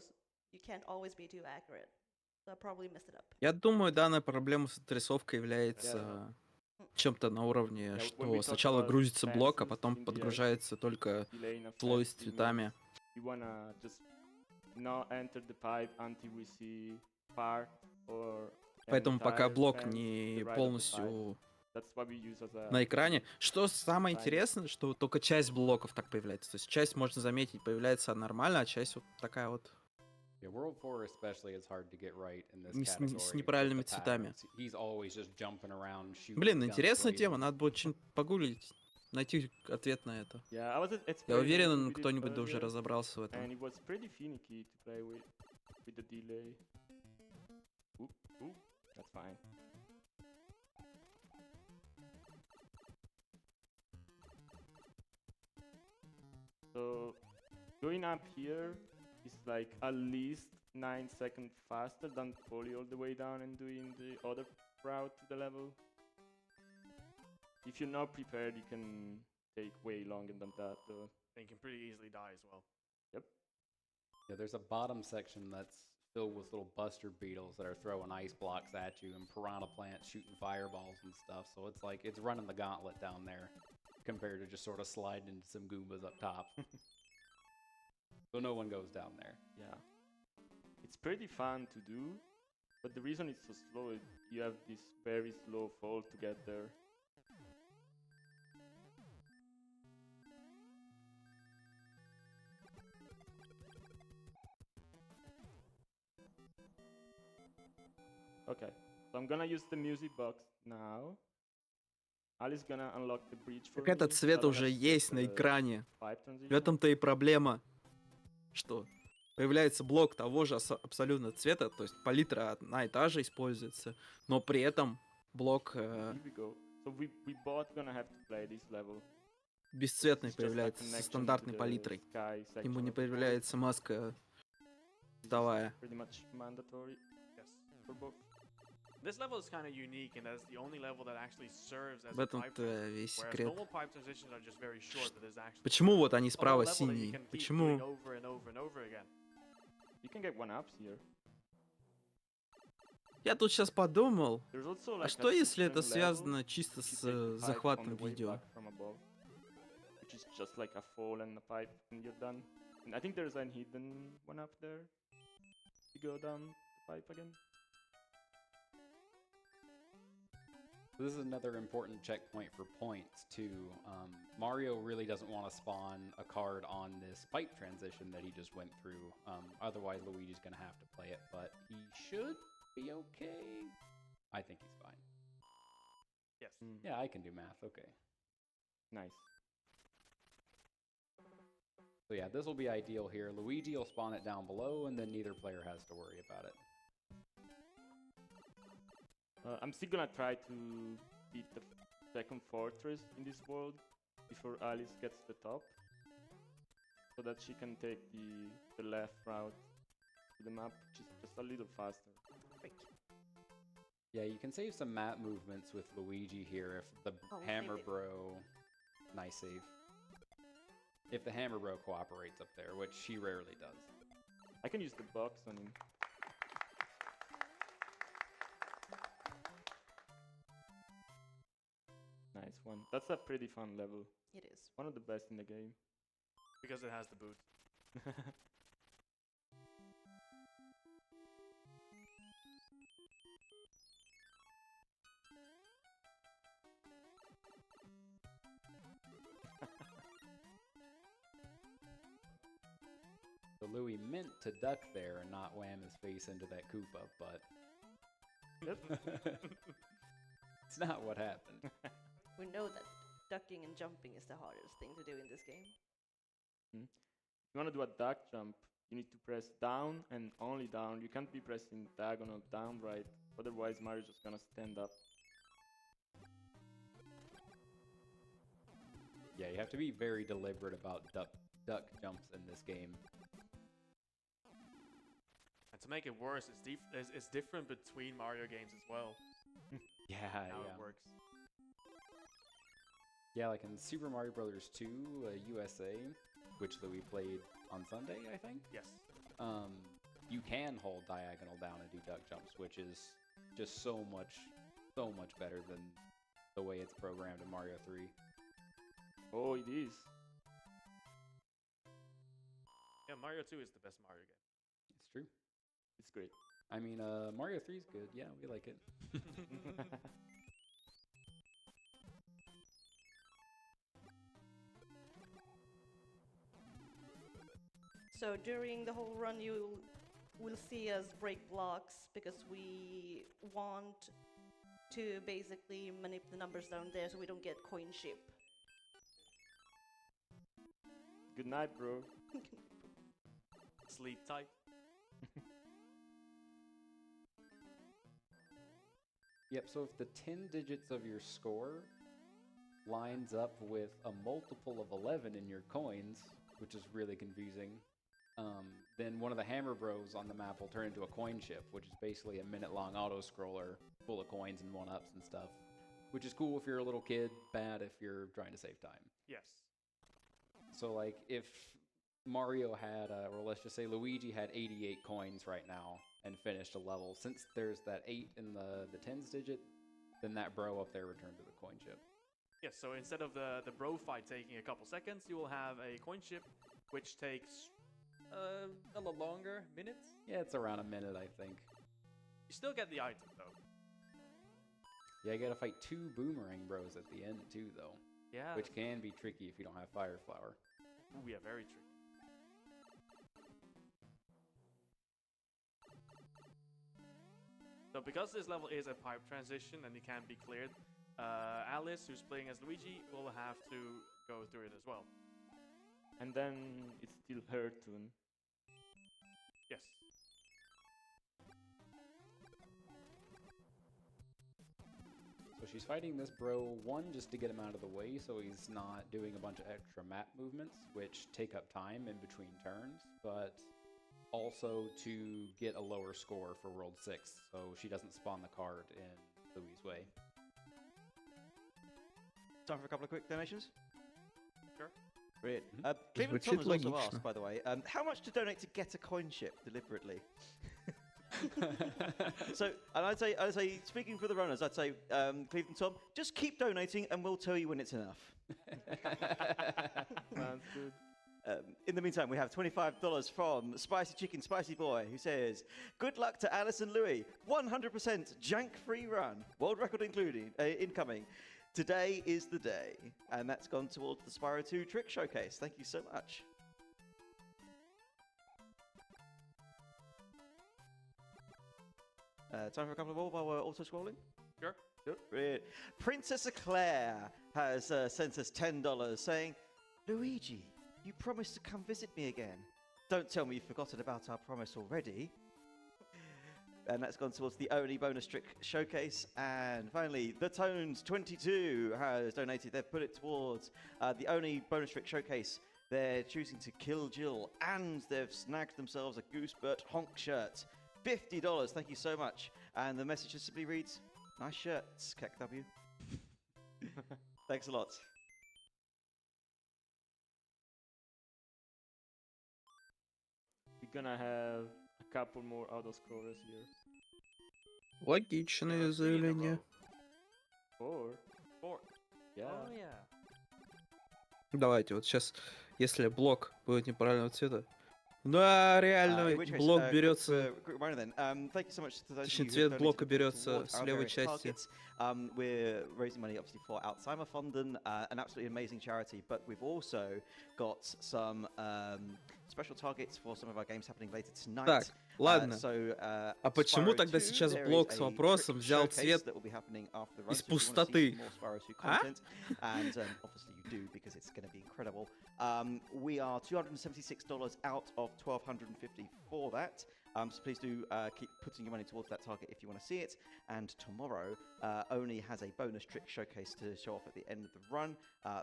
you can't always be too accurate. So I probably messed it up. Я думаю, данная проблема с отрисовкой является чем-то на уровне, when что we talk сначала about грузится блок, а fences потом in the подгружается только Delay in a слой fence, с it цветами. means you wanna just not enter the pipe until we see part or Поэтому пока entire блок fence to не the right of the pipe. полностью That's what we use as a на экране. Что самое Таймер. интересное, что только часть блоков так появляется. То есть часть, можно заметить, появляется нормально, а часть вот такая вот Yeah, World 4 especially is hard to get right in this с category. with неправильными the цветами. patterns. He's always just jumping around, shooting. Блин, guns интересная тема, blazing. надо будет что-нибудь погуглить, найти ответ на это. Yeah, I was Я experimenting уверен, with it кто-нибудь да уже earlier, разобрался в этом. and it was pretty finicky to play with the delay. Ooh, that's fine. So going up here is like at least 9 seconds faster than poly all the way down and doing the other route to the level. If you're not prepared, you can take way longer than that though. And you can pretty easily die as well. Yeah, there's a bottom section that's filled with little buster beetles that are throwing ice blocks at you and piranha plants shooting fireballs and stuff. So it's like it's running the gauntlet down there compared to just sort of sliding into some Goombas up top. So no one goes down there. Yeah. It's pretty fun to do, but the reason it's so slow is you have this very slow fall to get there. Okay, so I'm gonna use the music box now. Ali's gonna unlock the bridge for Так этот me. цвет I don't уже have to есть set на the экране. pipe В transition. этом-то и проблема, что появляется блок того же абсолютно цвета, то есть палитра одна и та же используется, но при этом блок Here we go. So we both gonna have to play this level. бесцветный It's just a появляется со connection стандартной to the палитрой. sky Ему section не of the board. появляется маска This is цветовая. pretty much mandatory Yes. for both. This level is kind of unique in that it's the only level that actually serves as В a pipe этом-то transition. весь Whereas секрет. normal pipe transitions are just very short, but there's actually Почему вот они a whole справа level that you синие? can keep doing Почему? over and over and over again. You can get one ups here. Я тут сейчас подумал, There's also а like что a если это different level связано чисто if you с take the pipe on захватным the way видео? back from above, which is just like a fall and a pipe and you're done. And I think there's a hidden one up there. You go down the pipe again. This is another important checkpoint for points too. Mario really doesn't want to spawn a card on this pipe transition that he just went through. Otherwise, Luigi's gonna have to play it, but he should be okay. I think he's fine. Yes. Yeah, I can do math. Okay. Nice. So yeah, this will be ideal here. Luigi will spawn it down below, and then neither player has to worry about it. I'm still gonna try to beat the second fortress in this world before Alice gets the top, so that she can take the left route to the map, which is just a little faster. Yeah, you can save some map movements with Luigi here if the Oh, Hammer save it. Bro... Nice save. If the Hammer Bro cooperates up there, which she rarely does. I can use the box on him. Nice one. That's a pretty fun level. It is. One of the best in the game. Because it has the boot. So Louis meant to duck there and not wham his face into that Koopa, but it's not what happened. We know that ducking and jumping is the hardest thing to do in this game. If you want to do a duck jump, you need to press down and only down. You can't be pressing diagonal down, right? Otherwise, Mario's just gonna stand up. Yeah, you have to be very deliberate about duck jumps in this game. And to make it worse, it's different between Mario games as well. Yeah, How yeah. it works. Yeah, like in Super Mario Brothers 2 USA, which Louis played on Sunday, I think. Yes. You can hold diagonal down and do duck jumps, which is just so much better than the way it's programmed in Mario 3. Oh, it is. Yeah, Mario 2 is the best Mario game. It's true. It's great. I mean, Mario 3 is good. Yeah, we like it. So during the whole run, you will see us break blocks because we want to basically manipulate the numbers down there so we don't get coin ship. Good night, bro. Sleep tight. Yep, so if the 10 digits of your score lines up with a multiple of 11 in your coins, which is really confusing, then one of the Hammer Bros on the map will turn into a coin ship, which is basically a minute-long auto-scroller full of coins and one-ups and stuff, which is cool if you're a little kid, bad if you're trying to save time. Yes. So, like, if Mario had, or let's just say Luigi had 88 coins right now and finished a level, since there's that 8 in the tens digit, then that bro up there returned to the coin ship. Yes, so instead of the bro fight taking a couple seconds, you will have a coin ship, which takes a lot longer, minutes. Yeah, it's around a minute, I think. You still get the item, though. Yeah, you gotta fight 2 boomerang bros at the end, too, though. Yeah. Which can be tricky if you don't have Fire Flower. Ooh, yeah, very tricky. So because this level is a pipe transition and it can be cleared, Alice, who's playing as Luigi, will have to go through it as well. And then it's still her turn. Yes. So she's fighting this bro, one, just to get him out of the way so he's not doing a bunch of extra map movements, which take up time in between turns, but also to get a lower score for World 6, so she doesn't spawn the card in Louis' way. Time for a couple of quick donations? Sure. Brilliant. Звучит Cleveland Tom has also логично. asked, by the way, how much to donate to get a coin ship deliberately? So, and I'd say, speaking for the runners, I'd say, Cleveland Tom, just keep donating and we'll tell you when it's enough. Sounds good. In the meantime, we have $25 from Spicy Chicken Spicy Boy, who says, "Good luck to Alice and Louis. 100% jank-free run. World record including incoming. Today is the day." And that's gone towards the Spyro 2 Trick Showcase. Thank you so much. Time for a couple more while we're auto-scrolling? Sure. Brilliant. Princess Eclair has sent us $10 saying, "Luigi, you promised to come visit me again. Don't tell me you've forgotten about our promise already." And that's gone towards the only bonus trick showcase. And finally, The Tones 22 has donated. They've put it towards the only bonus trick showcase. They're choosing to kill Jill, and they've snagged themselves a Goosebert Honk shirt. $50. Thank you so much. And the message just simply reads, "Nice shirts, KekW." Thanks a lot. We're gonna have a couple more auto-scrollers here. Логичное заявление. 4. Yeah. Oh, yeah. Давайте, вот сейчас, если блок будет неправильного цвета. Да, реально, In which case, блок quick берется. reminder then. Thank you so much to those of Точнее, you who цвет donated блока берется towards с our левой various части. targets. We're raising money, obviously, for Alzheimer Fonden, an absolutely amazing charity. But we've also got some special targets for some of our games happening later tonight. Так, ладно. А почему тогда сейчас блок с вопросом взял цвет из пустоты? А? And obviously you do because it's going to be incredible. We are $276 out of $1,250 for that. So please do keep putting your money towards that target if you want to see it. And tomorrow only has a bonus trick showcase to show off at the end of the run.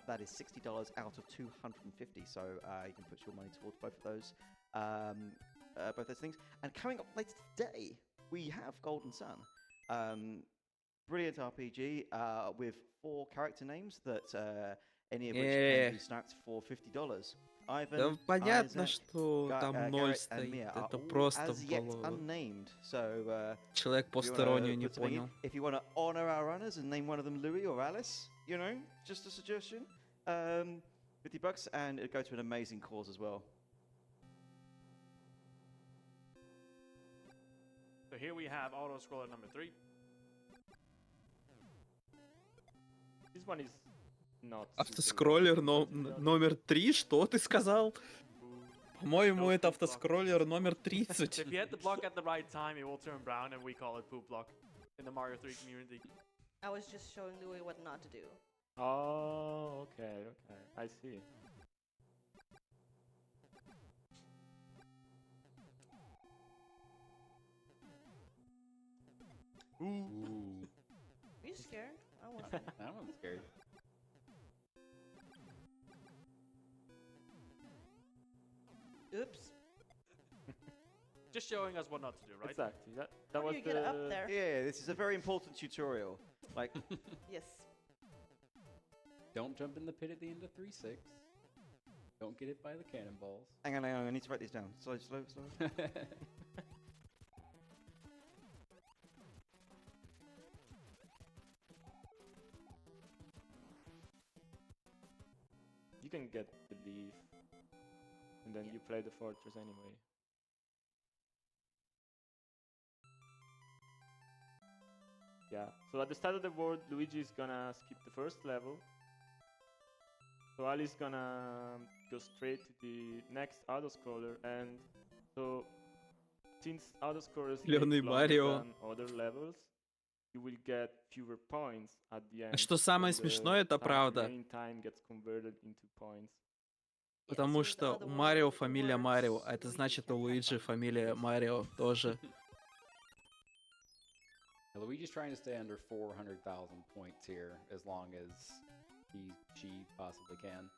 That is $60 out of $250. So you can put your money towards both those things. And coming up later today, we have Golden Sun. Brilliant RPG with 4 character names that any of which can be snapped for $50. Ivan, Да понятно, Isaac, что там 0 Garrett and стоит. Mia are Это all просто as yet было. unnamed. So Человек if you wanna постороннюю не put some money in, понял. if you want to honor our runners and name one of them Louis or Alice, you know, just a suggestion. $50 and it'd go to an amazing cause as well. So here we have auto scroller number 3. This one is not. Автоскроллер номер 3? Что ты сказал? По-моему, это автоскроллер номер 30. If you hit the block at the right time, it will turn brown, and we call it poop block in the Mario 3 community. I was just showing Louis what not to do. Oh, okay, I see. Ooh. Are you scared? I wasn't. That one's scary. Oops. Just showing us what not to do, right? Exactly. That How was do you get up there? Yeah, this is a very important tutorial. Like, Yes. Don't jump in the pit at the end of 3-6. Don't get hit by the cannonballs. hang on, I need to write these down. Slow. You can get the leaf, and then you play the fortress anyway. Yeah, so at the start of the world, Luigi is gonna skip the first level. So Ali's gonna go straight to the next auto-scroller, and so since auto-scrollers take Зелёный longer Марио. than other levels, you will get fewer points at the end. Что самое when the смешное, это правда. remaining time gets converted into points. Потому Yes, with что other у Марио words, фамилия Марио, а это Luigi значит can у have Луиджи fun. фамилия Марио тоже. Now, Luigi's trying to stay under 400,000 points here as long as she possibly can.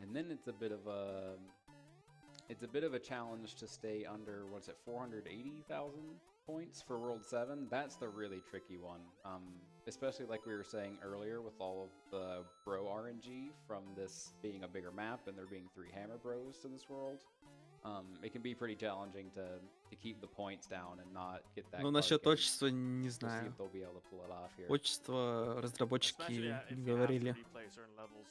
And then it's a bit of a challenge to stay under 480,000 points for World 7. That's the really tricky one. Especially like we were saying earlier with all of the bro RNG from this being a bigger map and there being 3 Hammer Bros in this world. It can be pretty challenging to keep the points down and not get that. Ну, card насчет game. отчества не We'll see знаю. if they'll be able to pull it off here. Отчество разработчики Especially if не you have to говорили. replay certain levels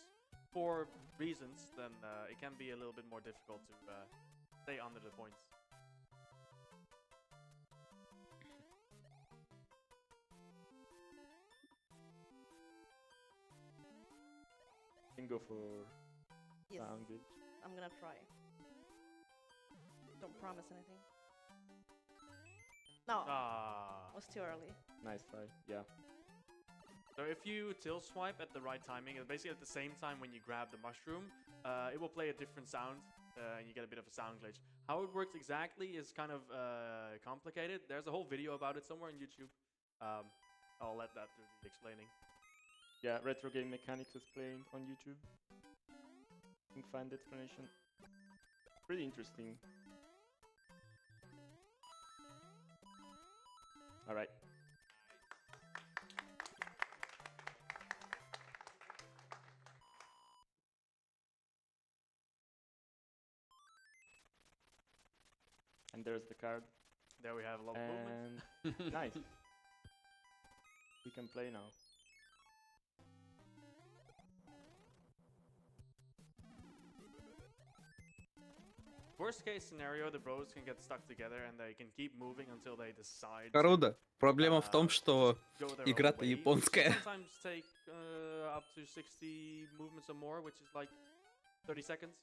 for reasons, then it can be a little bit more difficult to stay under the points. You can go for Yes. sound glitch. I'm gonna try. Don't promise anything. No, Ah. it was too early. Nice try. Yeah. So if you tilt swipe at the right timing, and basically at the same time when you grab the mushroom, it will play a different sound, and you get a bit of a sound glitch. How it works exactly is kind of complicated. There's a whole video about it somewhere on YouTube. I'll let that do the explaining. Yeah, Retro Game Mechanics explained on YouTube. You can find the explanation. Pretty interesting. Alright. And there's the card. There we have a lot of movement. And nice. We can play now. Worst case scenario, the bros can get stuck together and they can keep moving until they decide to Харуда, проблема в том, что go their own игра-то way, which can японская. sometimes take up to 60 movements or more, which is like 30 seconds.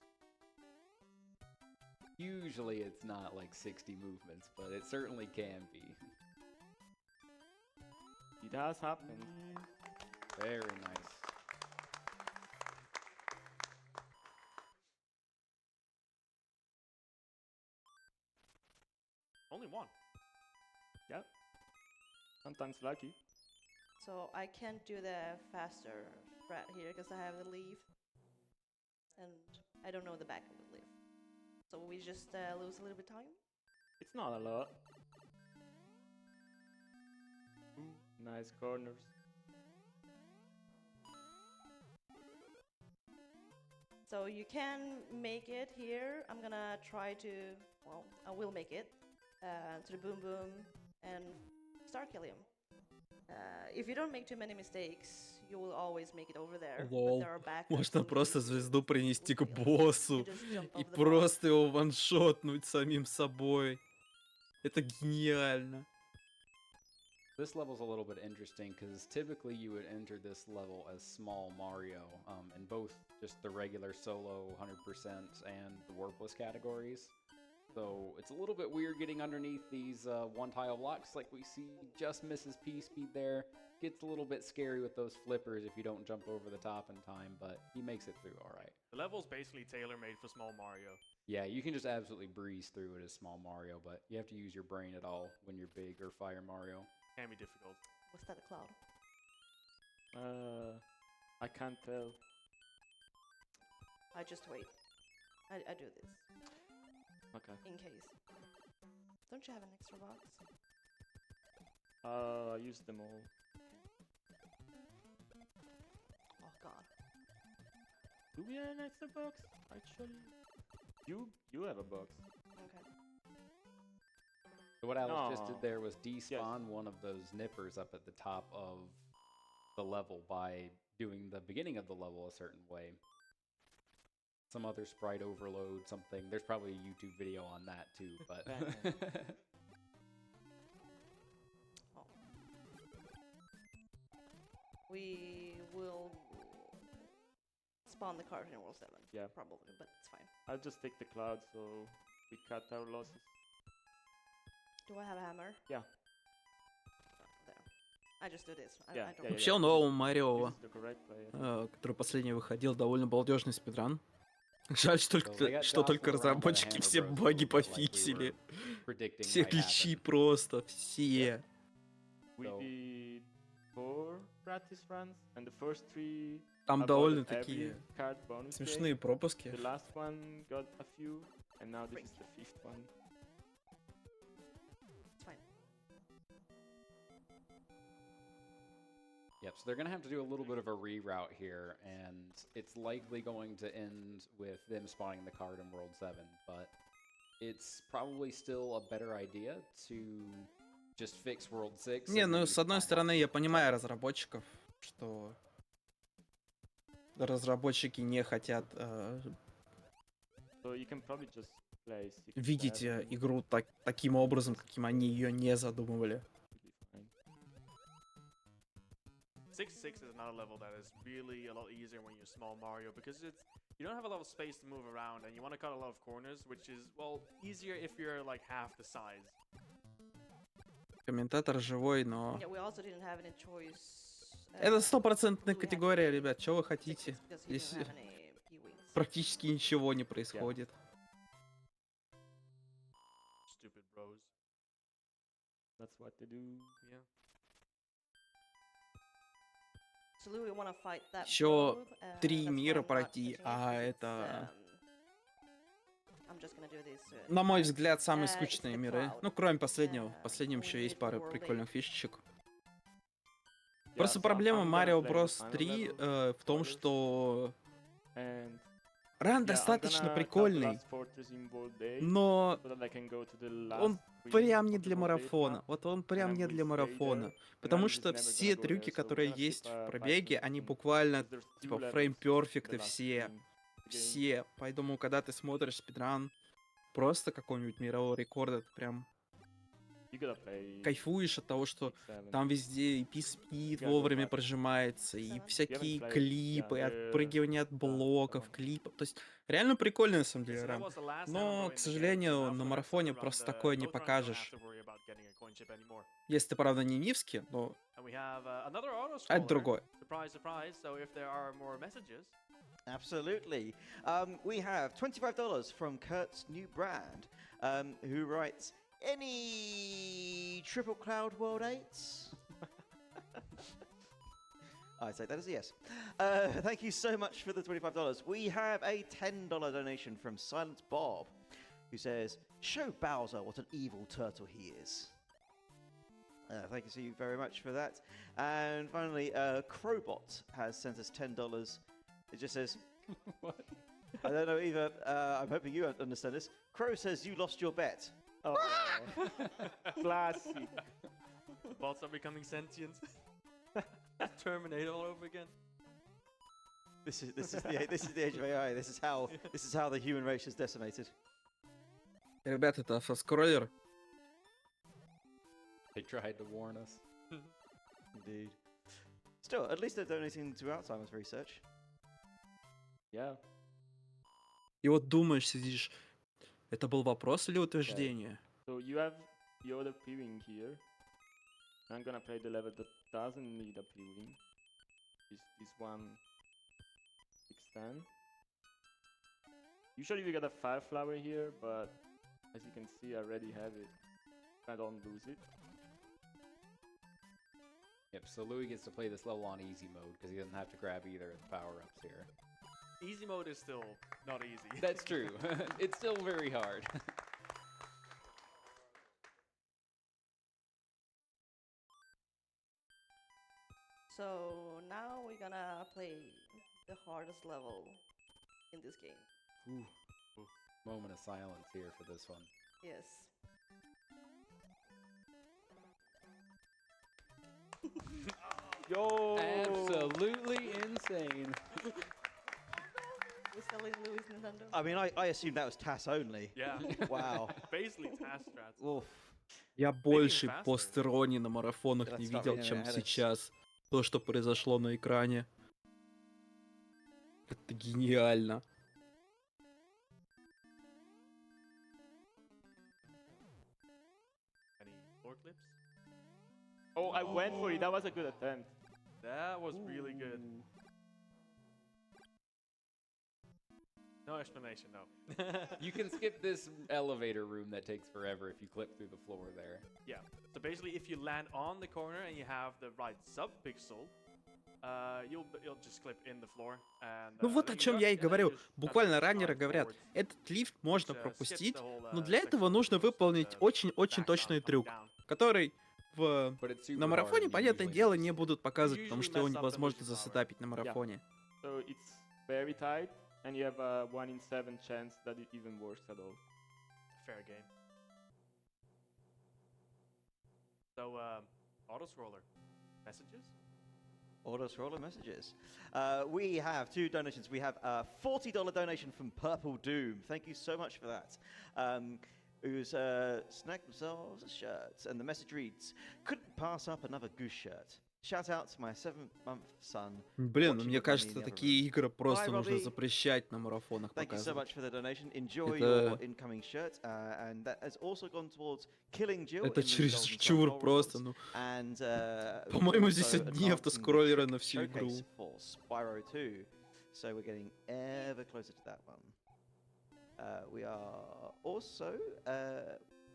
Usually it's not like 60 movements, but it certainly can be. It has happened. Very nice. Only one. Yeah. Sometimes lucky. So I can't do the faster strat here because I have the leave. And I don't know the back of the leave. So we just lose a little bit time. It's not a lot. Nice corners. So you can make it here. I'm gonna try to, well, I will make it to the boom boom and start killing him. If you don't make too many mistakes, you will always make it over there. But Лол. there are backups Можно in просто case звезду we принести к fail. боссу You just jump и over the block. просто его ваншотнуть самим собой. Это гениально. This level's a little bit interesting because typically you would enter this level as small Mario in both just the regular solo 100% and the warpless categories. So it's a little bit weird getting underneath these one-tile blocks like we see just misses P-speed there. Gets a little bit scary with those flippers if you don't jump over the top in time, but he makes it through all right. The level's basically tailor-made for small Mario. Yeah, you can just absolutely breeze through it as small Mario, but you have to use your brain at all when you're big or Fire Mario. Can be difficult. Was that a cloud? I can't tell. I just wait. I do this Okay. in case. Don't you have an extra box? I use them all. Oh god. Do we have an extra box? Actually, you have a box. Okay. So what Alice just Aw. did there was despawn one of those nippers up at the top of the level by doing the beginning of the level a certain way. Some other sprite overload, something. There's probably a YouTube video on that too, but... Oh. We will spawn the card in World 7. Yeah. Probably, but it's fine. I'll just take the cloud so we cut our losses. Do I have a hammer? Yeah. Oh, there. I just do this. Yeah, I don't yeah, Вообще yeah. у нового Марио, This is the correct play. который последний выходил, довольно балдежный спидран. Жаль, So they got что только jostled around by the разработчики Hammer все Bros a баги little bit, like we пофиксили. were predicting Все might ключи happen. просто, все. We So- did 4 practice runs, and the first 3 Там avoided довольно every такие card bonus смешные break. пропуски. The last one got a few, and now this is the 5th one. It's fine. Yep, so they're going to have to do a little bit of a reroute here, and it's likely going to end with them spawning the card in World 7, but it's probably still a better idea to just fix World 6. Не, and ну then с одной find стороны out я World понимаю 7. разработчиков, что разработчики не хотят So you can probably just play 6 видеть flat, игру таким образом, каким они ее не задумывали. it'll be fine. 6-6 is another level that is really a lot easier when you're small Mario because you don't have a lot of space to move around and you want to cut a lot of corners, which is, well, easier if you're like half the size. Комментатор живой, но... Yeah, we also didn't have any choice. Это стопроцентная who we had to категория, play ребят, что вы 6-6 хотите? because he Здесь didn't have any P-wings. практически ничего не происходит. Stupid bros. That's what they do. Yeah. So Louis wanna fight that Ещё probe, 3 that's why мира I'm not пройти, taking it, а because это, I'm just gonna do this. на мой взгляд, самые it's скучные the миры. cloud. Ну, кроме последнего. В последнем we еще need есть it for пара World прикольных фишечек. Yeah, Просто so проблема I'm gonna Mario play the Bros. final 3 level, в том, spoilers, что and ран yeah, I'm достаточно gonna cut the прикольный, last fortress in World 8 но so that I can go to the last он wing прям не of the для World 8 марафона. map, Вот он and прям I не will для stay марафона. there, and Потому I'm just что never все gonna go трюки, there, so we're которые gonna есть skip в 5 пробеге, minutes они in, буквально because there's 2 типа levels фрейм in the перфекты last все. wing of the game. Все. Поэтому, когда ты смотришь спидран, просто какой-нибудь мировой рекорд, это прям You gotta play кайфуешь от того, что 6-7. там везде и пи-спид Я вовремя думаю, прожимается, и Seven. всякие played, клипы, yeah, отпрыгивание от да, блоков, seven. клипов. То есть реально прикольный на самом Okay, деле so that ран. was the last hammer Но, bro к in the game. So сожалению, now на for the rest of марафоне the run, просто the такое не most runners don't have покажешь. to worry about getting a coin chip anymore. Если ты, правда, не нивский, но And we have another auto а это scroller. другое. Surprise, surprise. So if there are more messages, Absolutely. We have $25 from Kurt's new brand, who writes, any Triple Cloud World 8s? I say that as a yes. Thank you so much for the $25. We have a $10 donation from Silent Bob, who says, show Bowser what an evil turtle he is. Thank you very much for that. And finally, Crowbot has sent us $10. It just says, What? I don't know either. I'm hoping you understand this. Crow says you lost your bet. Oh, classic. bots are becoming sentient. Terminate all over again. This is the age of AI. This is how the human race is decimated. Ребята, это автоскроллер. They tried to warn us. Indeed. Still, at least they're donating to Alzheimer's research. Yeah. И вот думаешь, сидишь, это был вопрос или утверждение? So you have the other P-Wing here. I'm gonna play the level that doesn't need a P-Wing. This one extend. Usually we get a Fire Flower here, but as you can see I already have it. I don't lose it. Yep, so Louis gets to play this level on easy mode because he doesn't have to grab either of the power-ups here. Easy mode is still not easy. That's true. It's still very hard. So now we're gonna play the hardest level in this game. Moment of silence here for this one. Yes. Yo! Absolutely insane. We're still in Louis Nintendo. I mean, I assumed that was TAS only. Yeah. Wow. Basically task strats. Oof. Я больше faster. постеронии на марафонах Let's не start видел, reading чем ahead of us. сейчас. То, что произошло на экране. Это гениально. Any floor clips? Oh, I went for it. That was a good attempt. That was really good. No explanation, no. You can skip this elevator room that takes forever if you clip through the floor there. Yeah. So basically, if you land on the corner and you have the right subpixel, you'll just clip in the floor. And, Ну вот then о you чем duck, я и and then говорю. you just Буквально slide раннеры говорят, forward, этот лифт можно which, skips пропустить, the whole, но для этого section нужно because выполнить the очень-очень back точный down, трюк, down. который в... But it's super на hard марафоне, and you понятное usually дело, miss. не будут показывать, потому usually что его mess up and невозможно lose your power. засетапить на марафоне. So it's very tight, and you have a 1 in 7 chance that it even works at all. Fair game. So, auto scroller messages. Auto scroller messages. We have two donations. We have a $40 donation from Purple Doom. Thank you so much for that. Who's snagged themselves a shirt. And the message reads, couldn't pass up another goose shirt. Shout out to my 7-month son. Блин, watching мне with me in кажется, the other такие room. игры просто нужно Robbie. запрещать на марафонах Thank you so показывать. much for the donation. Enjoy Это- your incoming shirt. And that has also gone towards killing Jill. Это in the Golden чересчур Sun просто, response. ну. And По-моему, also здесь одни advancing автоскроллеры the на всю игру. showcase for Spyro 2. So we're getting ever closer to that one.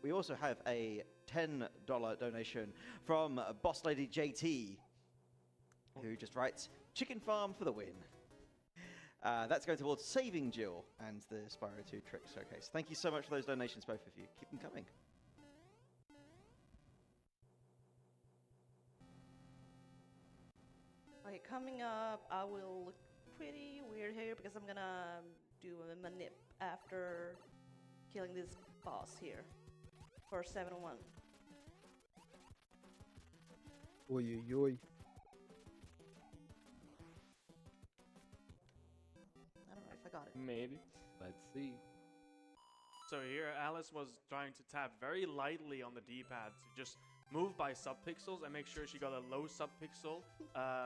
We also have a $10 donation from Boss Lady JT, who just writes, "Chicken farm for the win." That's going towards saving Jill and the Spyro 2 trick showcase. Thank you so much for those donations, both of you. Keep them coming. Okay, coming up, I will look pretty weird here because I'm gonna do a manip after killing this boss here for 7-1. Ой-ой-ой. I don't know if I got it. Maybe. Let's see. So here, Alice was trying to tap very lightly on the D-pad to just move by sub-pixels and make sure she got a low sub-pixel,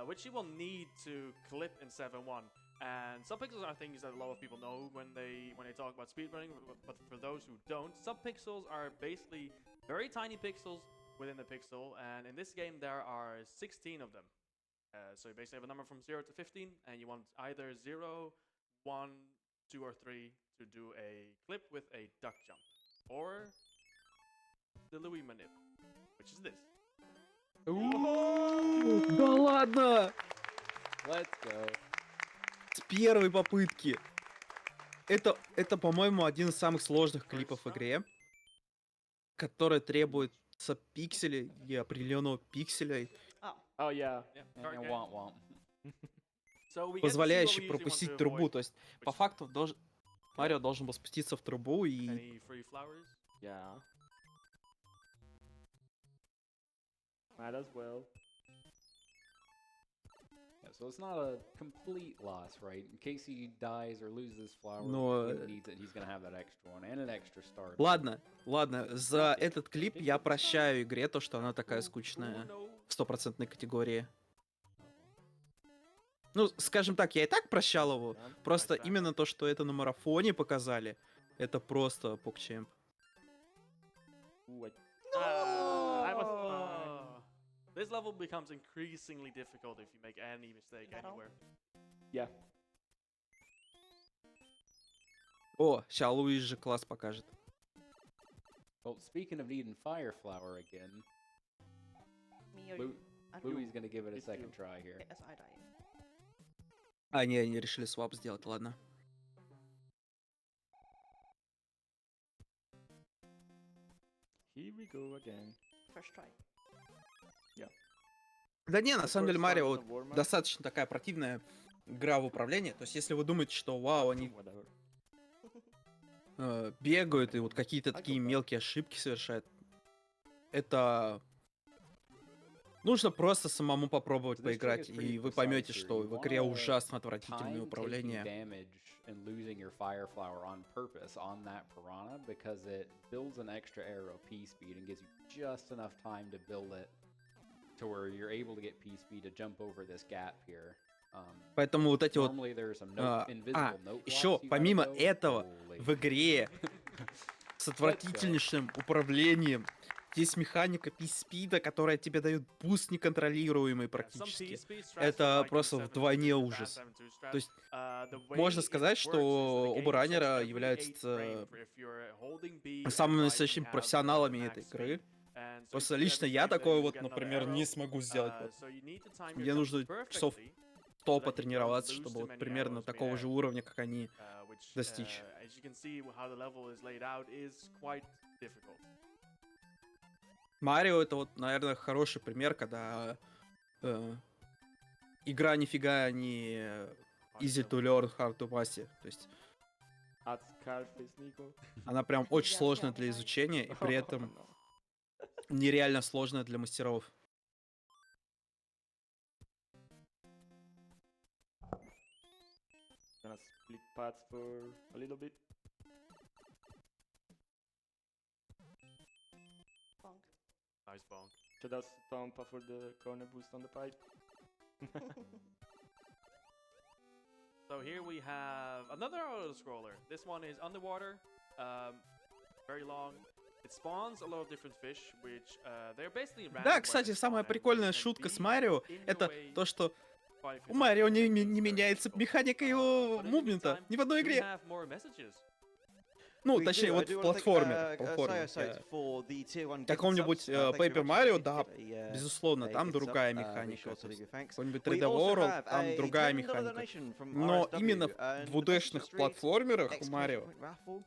which she will need to clip in 7-1. And sub-pixels are things that a lot of people know when they talk about speedrunning, but for those who don't, sub-pixels are basically very tiny pixels within the pixel, and in this game there are 16 of them. So you basically have a number from 0 to 15, and you want either 0, 1, 2, or 3 to do a clip with a duck jump, or the Louis manip, which is this. Да ладно! Let's go. С первой попытки. Это, по-моему, один из самых сложных клипов в игре, который требует сабпикселей и определенного пикселя, Oh, Oh yeah. Yeah, And card game. womp womp. So we get to see what we позволяющий usually want пропустить to трубу. avoid. То есть, по which- факту, Марио должен был спуститься в трубу и... Any free flowers? Yeah. Might as well. Yeah, so it's not a complete loss, right? In case he dies or loses this flower, Но, when he needs it, he's gonna have that extra one and an extra star. Ладно, за этот клип я прощаю игре то, что она такая скучная в 100% категории. Ну, скажем так, я и так прощал его. Yeah. Просто Так. именно то, что это на марафоне показали, это просто покчемп. Ooh, Ah, I was oh. This level becomes increasingly difficult if you make any mistake Metal. anywhere. Yeah. О, ща Луис же класс покажет. Well, speaking of needing fire flower again, me or Lou- you? I don't know. Louis gonna give it a It's second you. try here. Yes, I die. А, не, они решили свап сделать, ладно. Here we go again. First try. Да не, на самом деле First Марио time вот on a warm-up. достаточно такая противная игра в управлении. То есть если вы думаете, что вау, они Whatever. бегают и вот какие-то I такие go back. мелкие ошибки совершают, это нужно просто самому попробовать So this trick поиграть, is pretty и вы precise поймете, here. что You в игре wanna ужасно отвратительное Time taking управление. damage and losing your fire flower on purpose on that piranha because it builds an extra arrow P speed and gives you just enough time to build it to where you're able to get P speed to jump over this gap here. Поэтому вот эти вот Normally there's some note, invisible note еще blocks you gotta помимо go. этого Holy в игре с отвратительнейшим управлением есть механика P-спида, которая тебе дает буст неконтролируемый практически. Это просто вдвойне ужас. То есть можно сказать, что оба раннера являются самыми настоящими профессионалами этой игры. Просто лично я такое вот, например, не смогу сделать. Вот. Мне нужно часов 100 потренироваться, чтобы вот примерно такого же уровня, как они, достичь. Марио это вот, наверное, хороший пример, когда игра нифига не easy to learn, hard to master. То есть At Scarface Nico. она прям очень сложная для изучения и при этом нереально сложная для мастеров. Gonna split paths for a little bit. Bonk. Nice bonk. Should I stomp for the corner boost on the pipe? So here we have another auto scroller. This one is underwater, very long. It spawns a lot of different fish, which they're basically random. Да, where кстати, they самая spawn, and прикольная they can шутка с be Марио in your это way то, что quite у efficiently. Марио не It's very меняется difficult. механика его But in the мувмента meantime, ни в одной we игре. have more messages. Ну, We точнее, do. I вот do в wanna thank, платформе. Sayo for the tier 1 Каком-нибудь gifted subs. Thank you Paper very much. Mario, If you да, give a, безусловно, a там gift sub, другая be механика. sure to То leave есть your thanks. какой-нибудь We 3D also World, have там a другая $10 механика. donation from Но RSW, именно в and the двудешных Picture Street платформерах у exclamation Марио point raffle.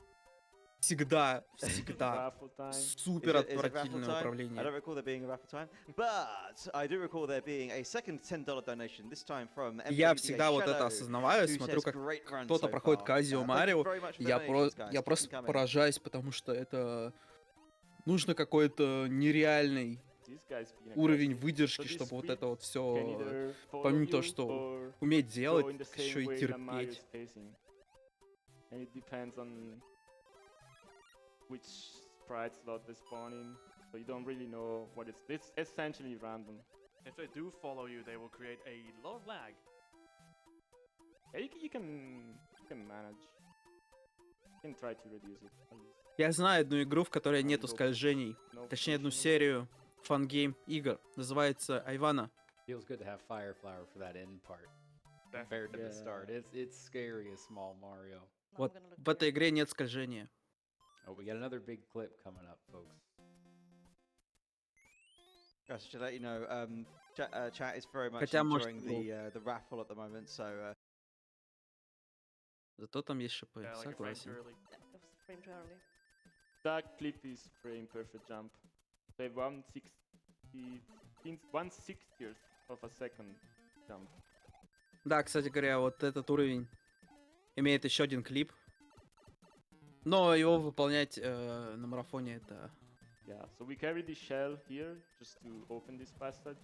всегда Raffle time. супер Is it raffle отвратительное time? I управление. don't recall there being a raffle time, but I do recall there being a second $10 donation, this time from Я MWDA всегда вот это Shadow, осознаваю, who смотрю, says, как "Great run кто-то so проходит far." Казио Thank you Марио, very much for я, donations, guys. я Keep просто them coming. поражаюсь, потому что это нужно какой-то нереальный This guy's been уровень aggressive. выдержки, So this чтобы вот sweep это вот can все either follow помимо you того, что or уметь go делать, in the так еще same и way that Mario терпеть. is facing. And it depends on which sprites slot they spawn in, so you don't really know what it's essentially random. If they do follow you, they will create a lot of lag. Yeah, you can manage. You can try to reduce it at least. Я знаю одну игру, в которой А, нету no- скольжений. no Точнее, одну pushing. серию фан-гейм игр. Называется Айвана. Feels good to have Fire Flower for that end part. Compared to the start. Yeah. It's scary as small Mario. Now I'm Вот gonna look в этой here. игре нет скольжения. Oh, we got another big clip coming up, folks. Guys, just to let you know, chat is very much Хотя, может, enjoying the raffle at the moment, so Зато там есть ШП. Yeah, like a frame too Согласен. early. Yeah, it was framed too early. That clip is frame perfect jump. They 1/60th of a second jump. Да, кстати говоря, вот этот уровень имеет еще один клип. Но его выполнять на марафоне это Yeah, so we carry this shell here just to open this passage.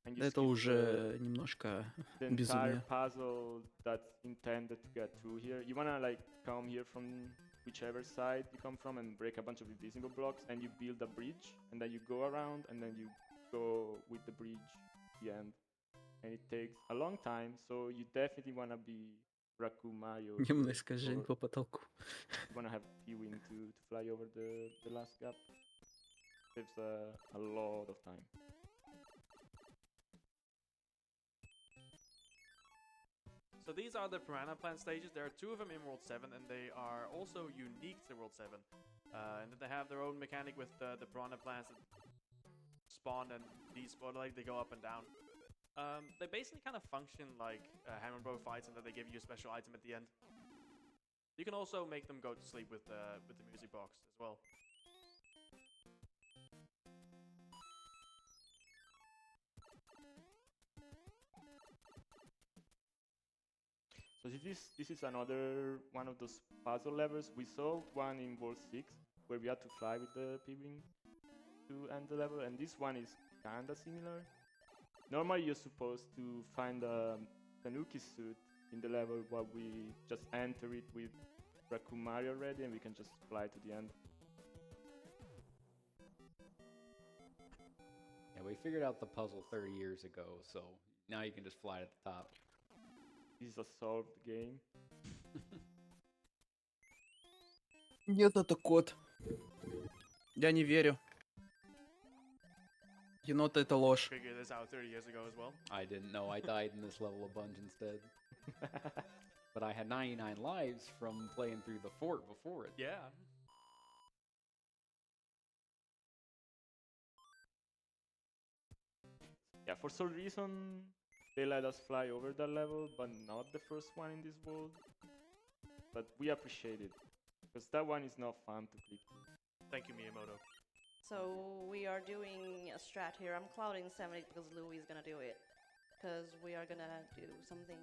And you это skip уже немножко the entire безумие. puzzle that's intended to get through here. You wanna like come here from whichever side you come from and break a bunch of invisible blocks, and you build a bridge, and then you go around, and then you go with the bridge to the end. And it takes a long time, so you definitely wanna be Raccoon Mario. Немное искажение по потолку. You wanna have P-Wing to fly over the last gap. Saves a lot of time. So these are the Piranha Plant stages. There are 2 of them in World 7, and they are also unique to World 7. And then they have their own mechanic with the Piranha Plants that spawn and despawn, like they go up and down. They basically kind of function like Hammer Bro fights, in that they give you a special item at the end. You can also make them go to sleep with the music box as well. So this is another one of those puzzle levels. We saw one in World 6 where we had to fly with the P-Wing to end the level, and this one is kinda similar. Normally you're supposed to find a Tanuki suit in the level, while we just enter it with Raccoon Mario already, and we can just fly to the end. Yeah, we figured out the puzzle 30 years ago, so now you can just fly at the top. This is a solved game. Нет, это кот. Я не верю. Енота это ложь. Figured this out 30 years ago as well. I didn't know I died in this level a bunch instead. But I had 99 lives from playing through the fort before it. Yeah. Yeah, for some reason they let us fly over that level, but not the first one in this world. But we appreciate it, because that one is not fun to click. Thank you, Miyamoto. So we are doing a strat here. I'm clouding 70 because Louis is gonna do it. Because we are gonna do something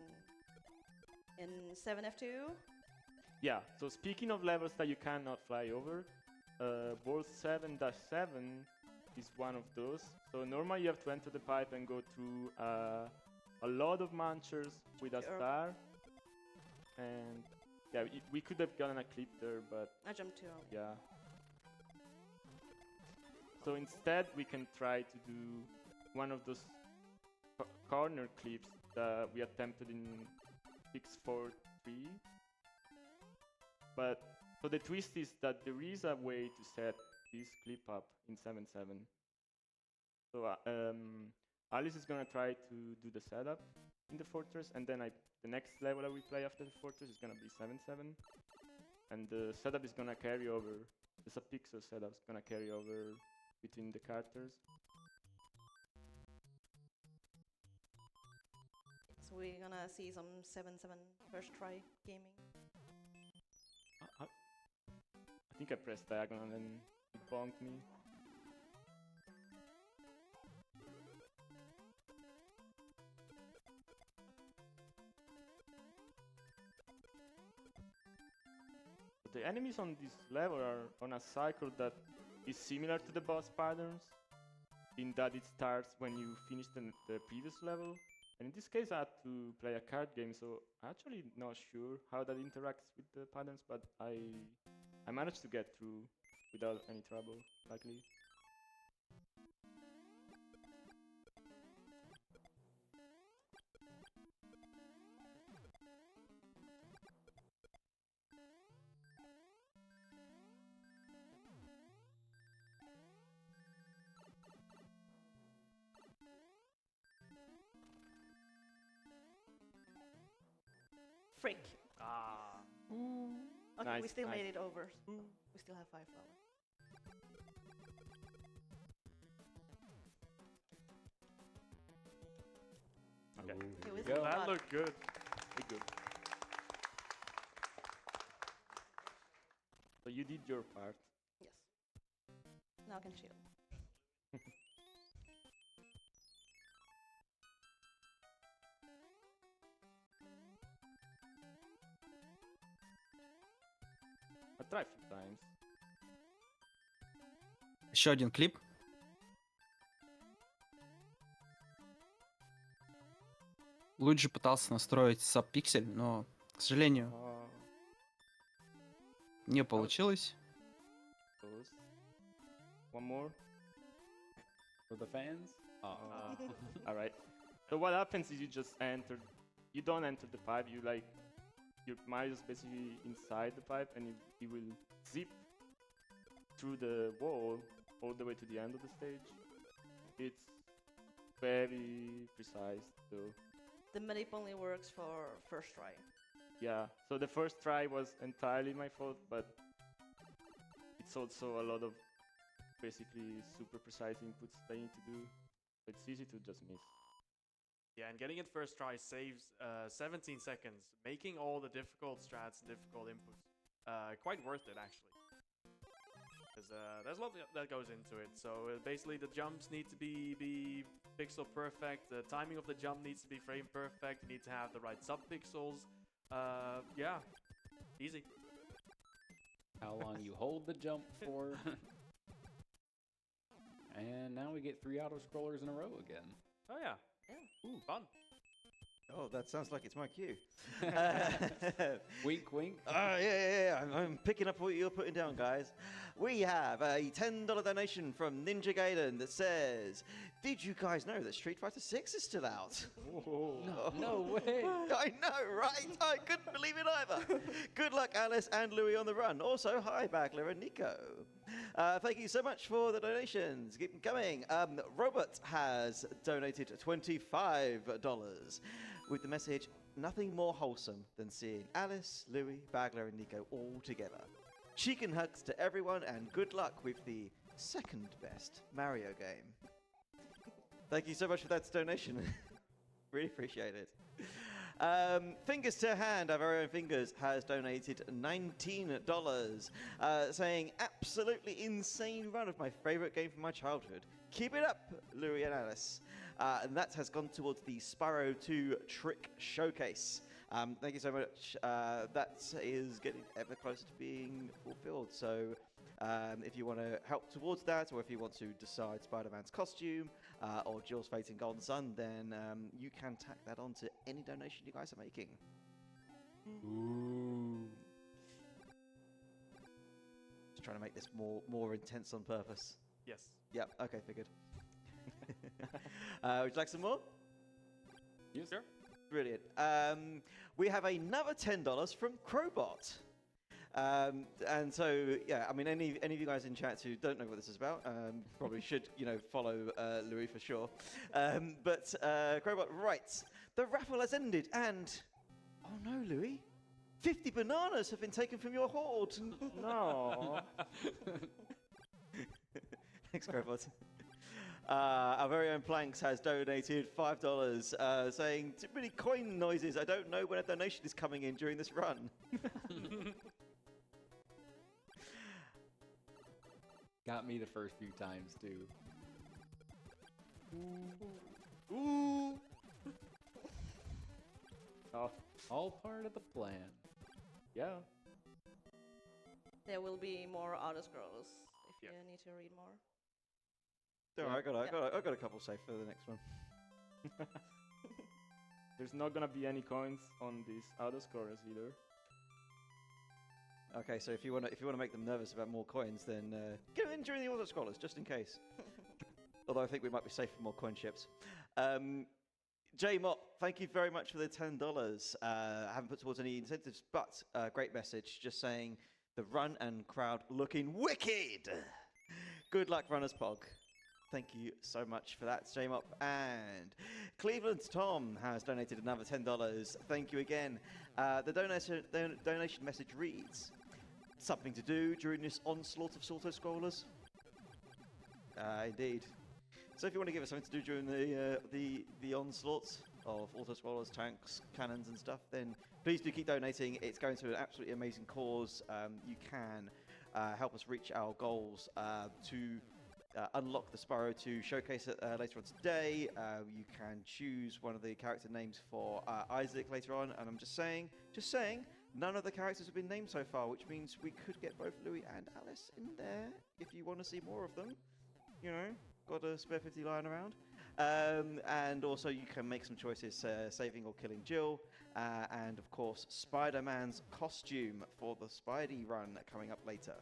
in 7F2. Yeah, so speaking of levels that you cannot fly over, World 7-7 is one of those. So normally you have to enter the pipe and go through a lot of munchers with a Sure. star. And yeah, we could have gotten a clip there, but I jumped too early. yeah. So instead we can try to do one of those corner clips that we attempted in 643. But so the twist is that there is a way to set this clip up in 7.7. So Alice is gonna try to do the setup in the fortress, and then the next level that we play after the fortress is gonna be 7.7, and the setup is gonna carry over. The subpixel setup is gonna carry over between the characters. So we're gonna see some 7-7 first try gaming. I think I pressed diagonal and it bonked me. But the enemies on this level are on a cycle that is similar to the boss patterns, in that it starts when you finish the previous level. And in this case I had to play a card game, so I'm actually not sure how that interacts with the patterns, but I managed to get through without any trouble, likely. Frick. Ah. Okay, we Nice, still nice. made it over. We still have 5 flowers. Okay. Okay, we we still go. That got- looked good. Very good. So you did your part. Yes. Now I can chill. I tried a few times. Еще один клип. Луиджи пытался настроить сабпиксель, но, к сожалению, Oh, не получилось. close. One more. For the fans? All right. So what happens is you just enter. You don't enter the pipe. You like your Mario's basically inside the pipe, and he will zip through the wall all the way to the end of the stage. It's very precise, though. The manip only works for first try. Yeah. So the first try was entirely my fault, but it's also a lot of basically super precise inputs that I need to do. It's easy to just miss. Yeah, and getting it first try saves 17 seconds, making all the difficult strats and difficult inputs quite worth it, actually. Because there's a lot that goes into it. So basically the jumps need to be pixel perfect, the timing of the jump needs to be frame perfect, you need to have the right sub-pixels. Yeah, easy. How long you hold the jump for. And now we get 3 auto-scrollers in a row again. Oh yeah. Yeah. Ooh, fun. Oh, that sounds like it's my cue. Wink, wink. Yeah. I'm picking up what you're putting down, guys. We have a $10 donation from Ninja Gaiden that says, "Did you guys know that Street Fighter 6 is still out?" No way. I know, right? I couldn't believe it either. Good luck, Alice and Louis on the run. Also, hi, Bagler and Nico. Thank you so much for the donations. Keep them coming. Robert has donated $25 with the message, "Nothing more wholesome than seeing Alice, Louis, Bagler, and Nico all together. Chicken hugs to everyone and good luck with the second best Mario game." Thank you so much for that donation. Really appreciate it. Fingers to Hand, our very own Fingers, has donated $19, saying, "Absolutely insane run of my favorite game from my childhood. Keep it up, Louis and Alice." And that has gone towards the Spyro 2 Trick Showcase. Thank you so much. That is getting ever closer to being fulfilled. So if you want to help towards that, or if you want to decide Spider-Man's costume, or Jill's Fate in Golden Sun, then you can tack that on to any donation you guys are making. Ooh. Just trying to make this more intense on purpose. Yes. Yep, okay, figured. Would you like some more? Yes. Sure. Brilliant. We have another $10 from Crowbot. And so, yeah, I mean, any of you guys in chat who don't know what this is about, probably should, follow Louis for sure. But Crowbot writes, "The raffle has ended and, oh no, Louis, 50 bananas have been taken from your hoard." No. Thanks, Crowbot. Our very own Planks has donated $5, saying, "Too many coin noises. I don't know when a donation is coming in during this run." Got me the first few times, too. Ooh. Oh, All part of the plan. yeah. There will be more auto scrolls if Yeah. you need to read more. Don't worry, I got a couple saved for the next one. There's not gonna be any coins on these auto scorers either. Okay, so if you wanna make them nervous about more coins, then get them in during the auto scrollers, just in case. Although I think we might be safe for more coin ships. J Mott, thank you very much for the $10. I haven't put towards any incentives, but great message, just saying the run and crowd looking wicked. Good luck, Runners Pog. Thank you so much for that, J-Mop. And Cleveland Tom has donated another $10. Thank you again. The donation message reads, something to do during this onslaught of auto-scrollers? Indeed. So if you want to give us something to do during the onslaughts of auto-scrollers, tanks, cannons and stuff, then please do keep donating. It's going to an absolutely amazing cause. You can help us reach our goals to unlock the Spyro 2 showcase later on today. You can choose one of the character names for Isaac later on, and I'm just saying, none of the characters have been named so far, which means we could get both Louis and Alice in there if you want to see more of them. You know, got a spare 50 lying around. And also you can make some choices, saving or killing Jill, and of course Spider-Man's costume for the Spidey run coming up later.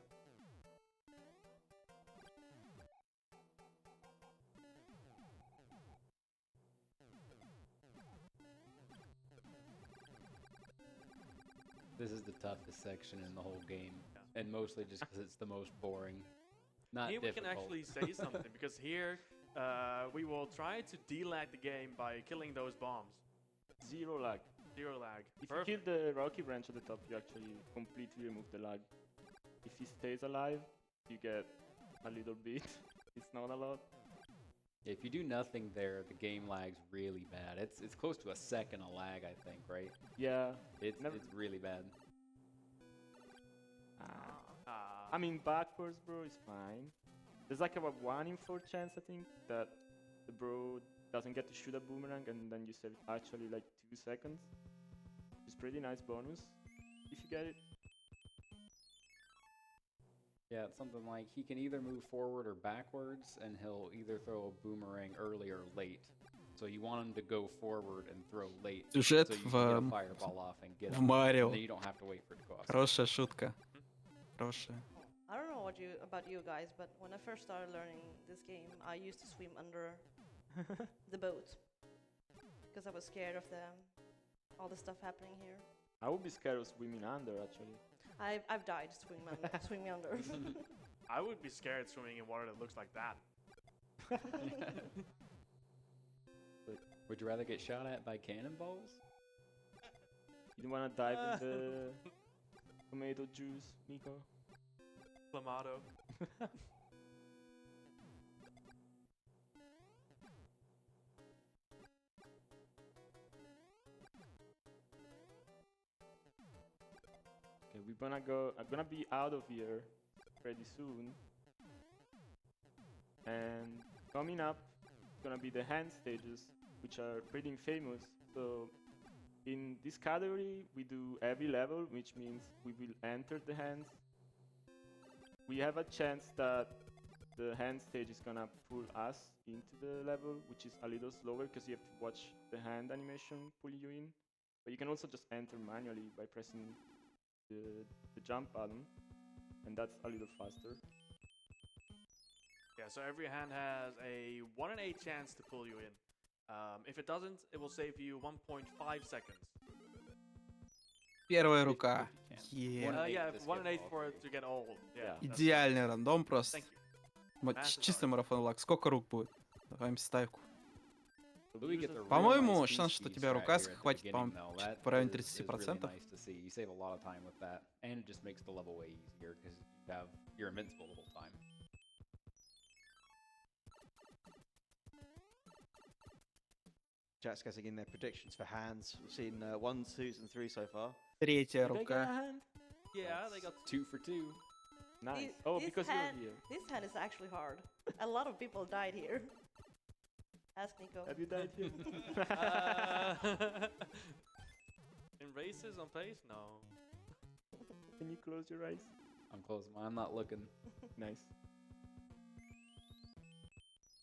This is the toughest section in the whole game, and mostly just because it's the most boring. Not here difficult. We can actually say something, because here we will try to delag the game by killing those bombs. Zero lag. Zero lag. If you kill the Rocky branch at the top, you actually completely remove the lag. If he stays alive, you get a little bit. It's not a lot. If you do nothing there, the game lag's really bad. It's close to a second of lag, I think, right? Yeah. It's really bad. I mean, backwards, bro, is fine. There's like a 1 in 4 chance, I think, that the bro doesn't get to shoot a boomerang, and then you save actually like 2 seconds. It's pretty nice bonus if you get it. Yeah, it's something like he can either move forward or backwards, and he'll either throw a boomerang early or late. So you want him to go forward and throw late, so Сюжет you can get a в fireball off and get в him, Марио. and then you don't have to wait for it to go off. Хорошая шутка. Хорошая. I don't know about you guys, but when I first started learning this game, I used to swim under the boat because I was scared of all the stuff happening here. I would be scared of swimming under, actually. I've died swimming under. I would be scared swimming in water that looks like that. Would you rather get shot at by cannonballs? You don't want to dive in the tomato juice, Miko? Clamato. Okay, I'm gonna be out of here pretty soon. And coming up, it's gonna be the hand stages, which are pretty famous. So in this category, we do every level, which means we will enter the hands. We have a chance that the hand stage is gonna pull us into the level, which is a little slower because you have to watch the hand animation pull you in. But you can also just enter manually by pressing the jump button, and that's a little faster. Yeah, so every hand has a 1 in 8 chance to pull you in. If it doesn't, it will save you 1.5 seconds. Первая рука. Yeah, 1 in 8 for it to get old. Yeah. Идеальный рандом просто. Thank you. Чистый марафон лак. Сколько рук будет? Давай ставку. Louis gets a real По-моему, nice шанс, speed что boost тебя right рука here at the схватит, beginning, по-моему, though. That в районе is really 30%. nice to see. You save a lot of time with that, and it just makes the level way easier because you're invincible the whole time. Jack's guessing in their predictions for hands. We've seen 1, 2s, and 3 so far. Третья Did I get a рука. hand? Yeah, they got 2 for 2. Nice. This- Oh, this because hand- you're here. This hand is actually hard. A lot of people died here. Ask Nico. Have you died here? in races on pace? No. Can you close your eyes? I'm close. I'm not looking. Nice.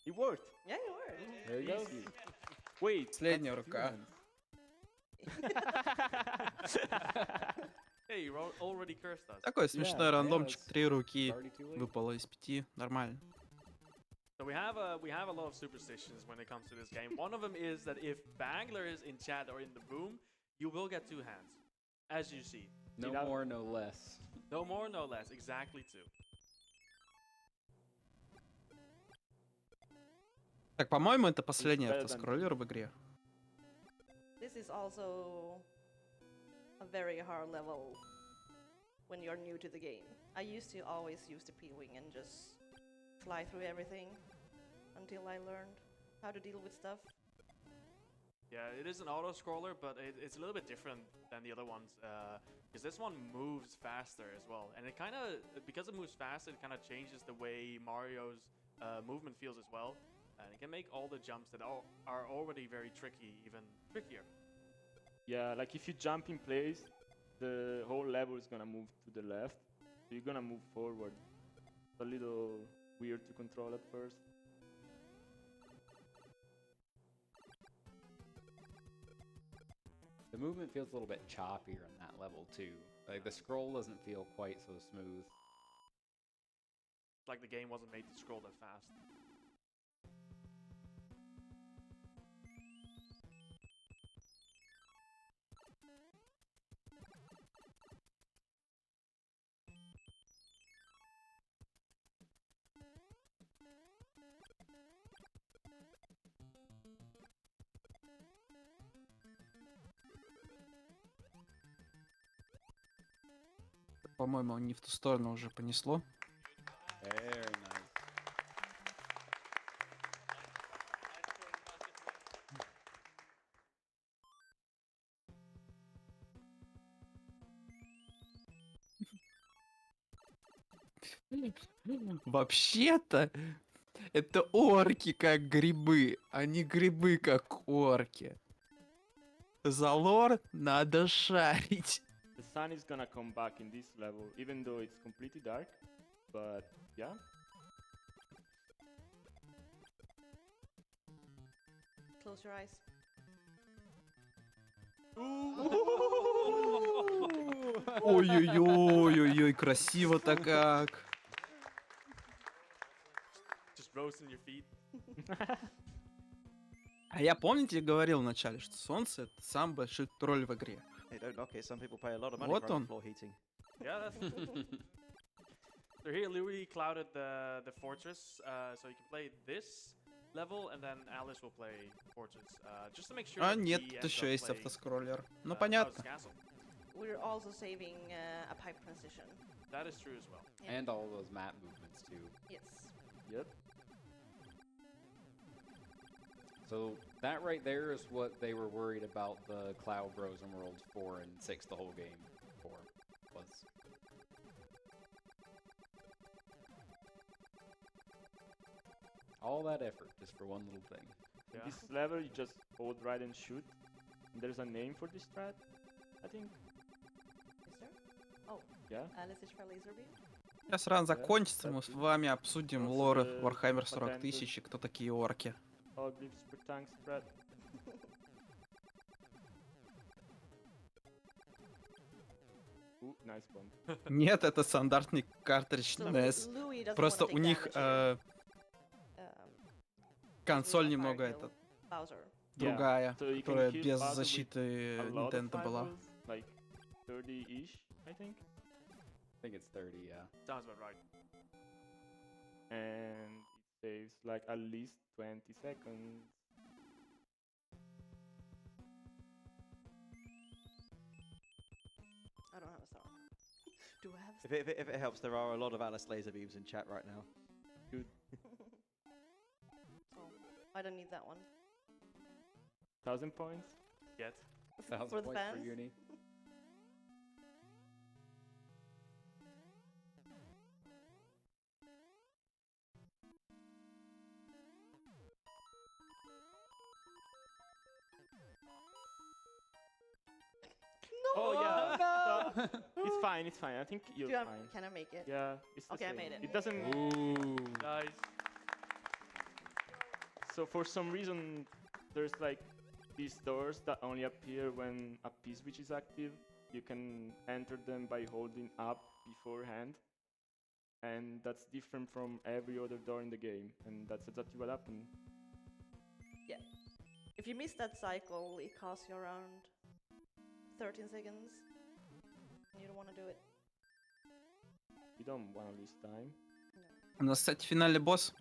It worked. Yeah, you were. There you go. Easy. Wait. Последняя that's two рука. hands. Hey, you already cursed us. Такой смешной Yeah, рандомчик, it's 3 руки already too late. выпало из 5, нормально. So we have a lot of superstitions when it comes to this game. One of them is that if Bangler is in chat or in the room, you will get 2 hands, as you see. No that- more, no less. No more, no less. Exactly 2. Так, по-моему, это последний better than- автоскроллер в игре. This is also a very hard level when you're new to the game. I used to always use the P-Wing and just fly through everything until I learned how to deal with stuff. Yeah, it is an auto scroller, but it's a little bit different than the other ones because this one moves faster as well, and it kind of because it moves faster, it kind of changes the way Mario's movement feels as well, and it can make all the jumps that are already very tricky even trickier. Yeah, like if you jump in place, the whole level is gonna move to the left. So you're gonna move forward. It's a little weird to control at first. The movement feels a little bit choppier on that level too. Like the scroll doesn't feel quite so smooth. It's like the game wasn't made to scroll that fast. По-моему, не в ту сторону уже понесло. Very nice. Вообще-то, это орки как грибы, а не грибы как орки. За лор надо шарить. The sun is gonna come back in this level, even though it's completely dark. But yeah, Close your eyes. Ой-ой-ой-ой-ой, красиво-то как. Just roasting your feet. А я, помните, говорил вначале, что солнце — это самый большой тролль в игре. Hey, don't knock it. Some people pay a lot of money Вот for он. floor heating. Yeah, that's. So here Louis clouded the fortress, so you can play this level, and then Alice will play fortress, just to make sure. А that нет, he тут ends еще up есть playing, автоскроллер. Ну, Bowser's понятно. Castle. We're also saving a pipe transition. That is true as well. Yeah. And all those map movements too. Yes. yep. So that right there is what they were worried about the Cloud Bros in Worlds 4 and 6 the whole game for. Was all that effort just for one little thing. In Yeah. this level, you just hold right and shoot. There's a name for this strat, I think. Is there? Oh, Yeah. Alice is for laser beam. Сейчас ран закончится, мы с вами обсудим Просто лоры the Warhammer 40 patented- тысяч и кто такие орки. All glyphs per tank strat. Ooh, nice bomb. Нет, это стандартный картридж So NES. Louis doesn't Просто wanna у take них damage here. консоль Louis немного Fire это kill Bowser. другая, So you can которая kill без Bowser with защиты a lot of Nintendo была. fireballs, like 30-ish, I think. I think it's 30, yeah. Sounds about right. And it saves like at least 20 seconds. I don't have a star. Do I have a If it helps, there are a lot of Alice laser beams in chat right now. Oh, I don't need that one. 1,000 points. Get. 1,000 For the points fans? for uni. Oh yeah. It's fine. It's fine. I think you're Do I- fine. Can I make it? Yeah. It's the Okay, I same. made it. It doesn't. Ooh. Nice. So for some reason, there's like these doors that only appear when a P switch is active. you can enter them by holding up beforehand. And that's different from every other door in the game. And that's exactly what happened. If you miss that cycle, it costs you around 13 seconds. And you don't want to do it. You don't want to lose time. У нас, кстати, финальный босс.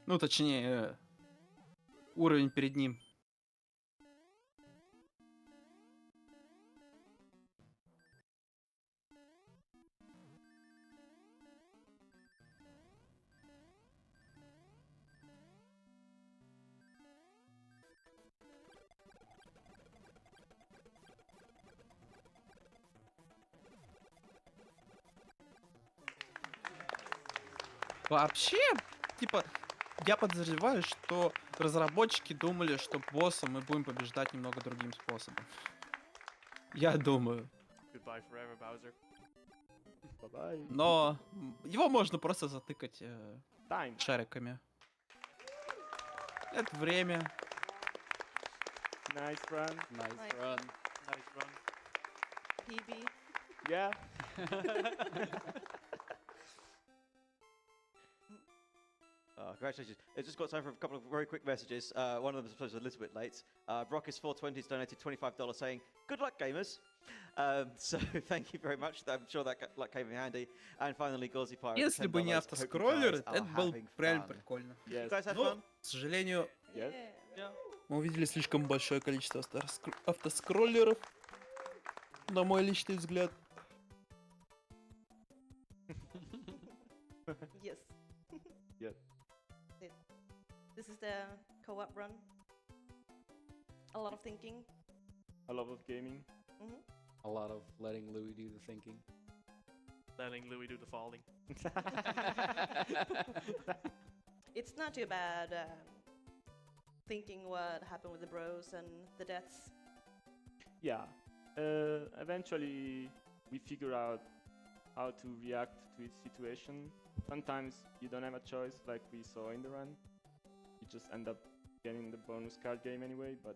Ну, точнее, уровень перед ним. Вообще, типа, я подозреваю, что разработчики думали, что босса мы будем побеждать немного другим способом. Я думаю. Goodbye forever, Bowser. Bye-bye. Но его можно просто затыкать Time. шариками. Это время. Nice run. Nice Nice. run. Nice run. PB. Yeah. Congratulations. It's just got time for a couple of very quick messages. One of them is supposed to be a little bit late. Brockis420 has donated $25 saying, "Good luck, gamers." So thank you very much. I'm sure that luck came in handy. And finally, Gauzy Pirate. Если бы не $10. Hope you автоскроллер, guys are это был having реально fun. прикольно. You Yes. guys had Но, fun? к сожалению, Yes. Yeah. мы увидели слишком большое количество автоскроллеров, на мой личный взгляд. Yes. Yeah. This is the co-op run. A lot of thinking. A lot of gaming. Hmm. A lot of letting Louis do the thinking. Letting Louis do the falling. It's not too bad thinking what happened with the bros and the deaths. Yeah. Eventually, we figure out how to react to each situation. Sometimes you don't have a choice, like we saw in the run. You just end up getting the bonus card game anyway. But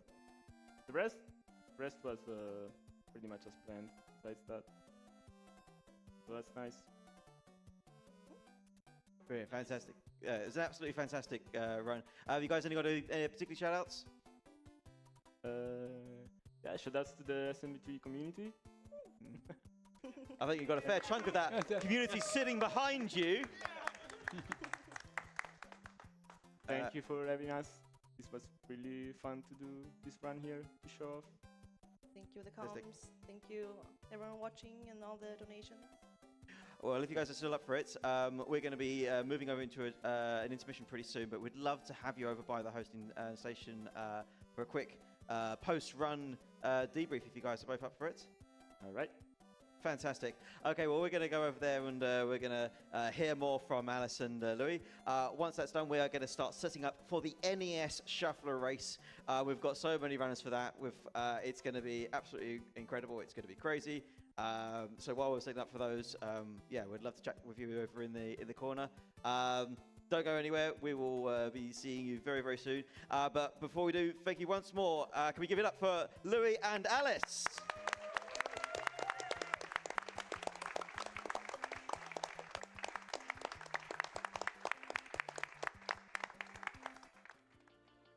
the rest was pretty much as planned. Besides that, so that's nice. Brilliant, fantastic. It's an absolutely fantastic run. Have you guys only got any particular shout outs? Yeah, shoutouts to the SMB3 community. I think you've got a fair chunk of that community sitting behind you. Thank you for having us. This was really fun to do this run here to show off. Thank you, the Fantastic. comms. Thank you, everyone watching and all the donations. Well, if you guys are still up for it, we're going to be moving over into an intermission pretty soon, but we'd love to have you over by the hosting station for a quick post-run debrief if you guys are both up for it. All right. Fantastic. Okay, well, we're going to go over there and we're going to hear more from Alice and Louis. Once that's done, we are going to start setting up for the NES Shuffler Race. We've got so many runners for that. It's going to be absolutely incredible. It's going to be crazy. So while we're setting up for those, yeah, we'd love to chat with you over in the corner. Don't go anywhere. We will be seeing you very, very soon. But before we do, thank you once more. Can we give it up for Louis and Alice?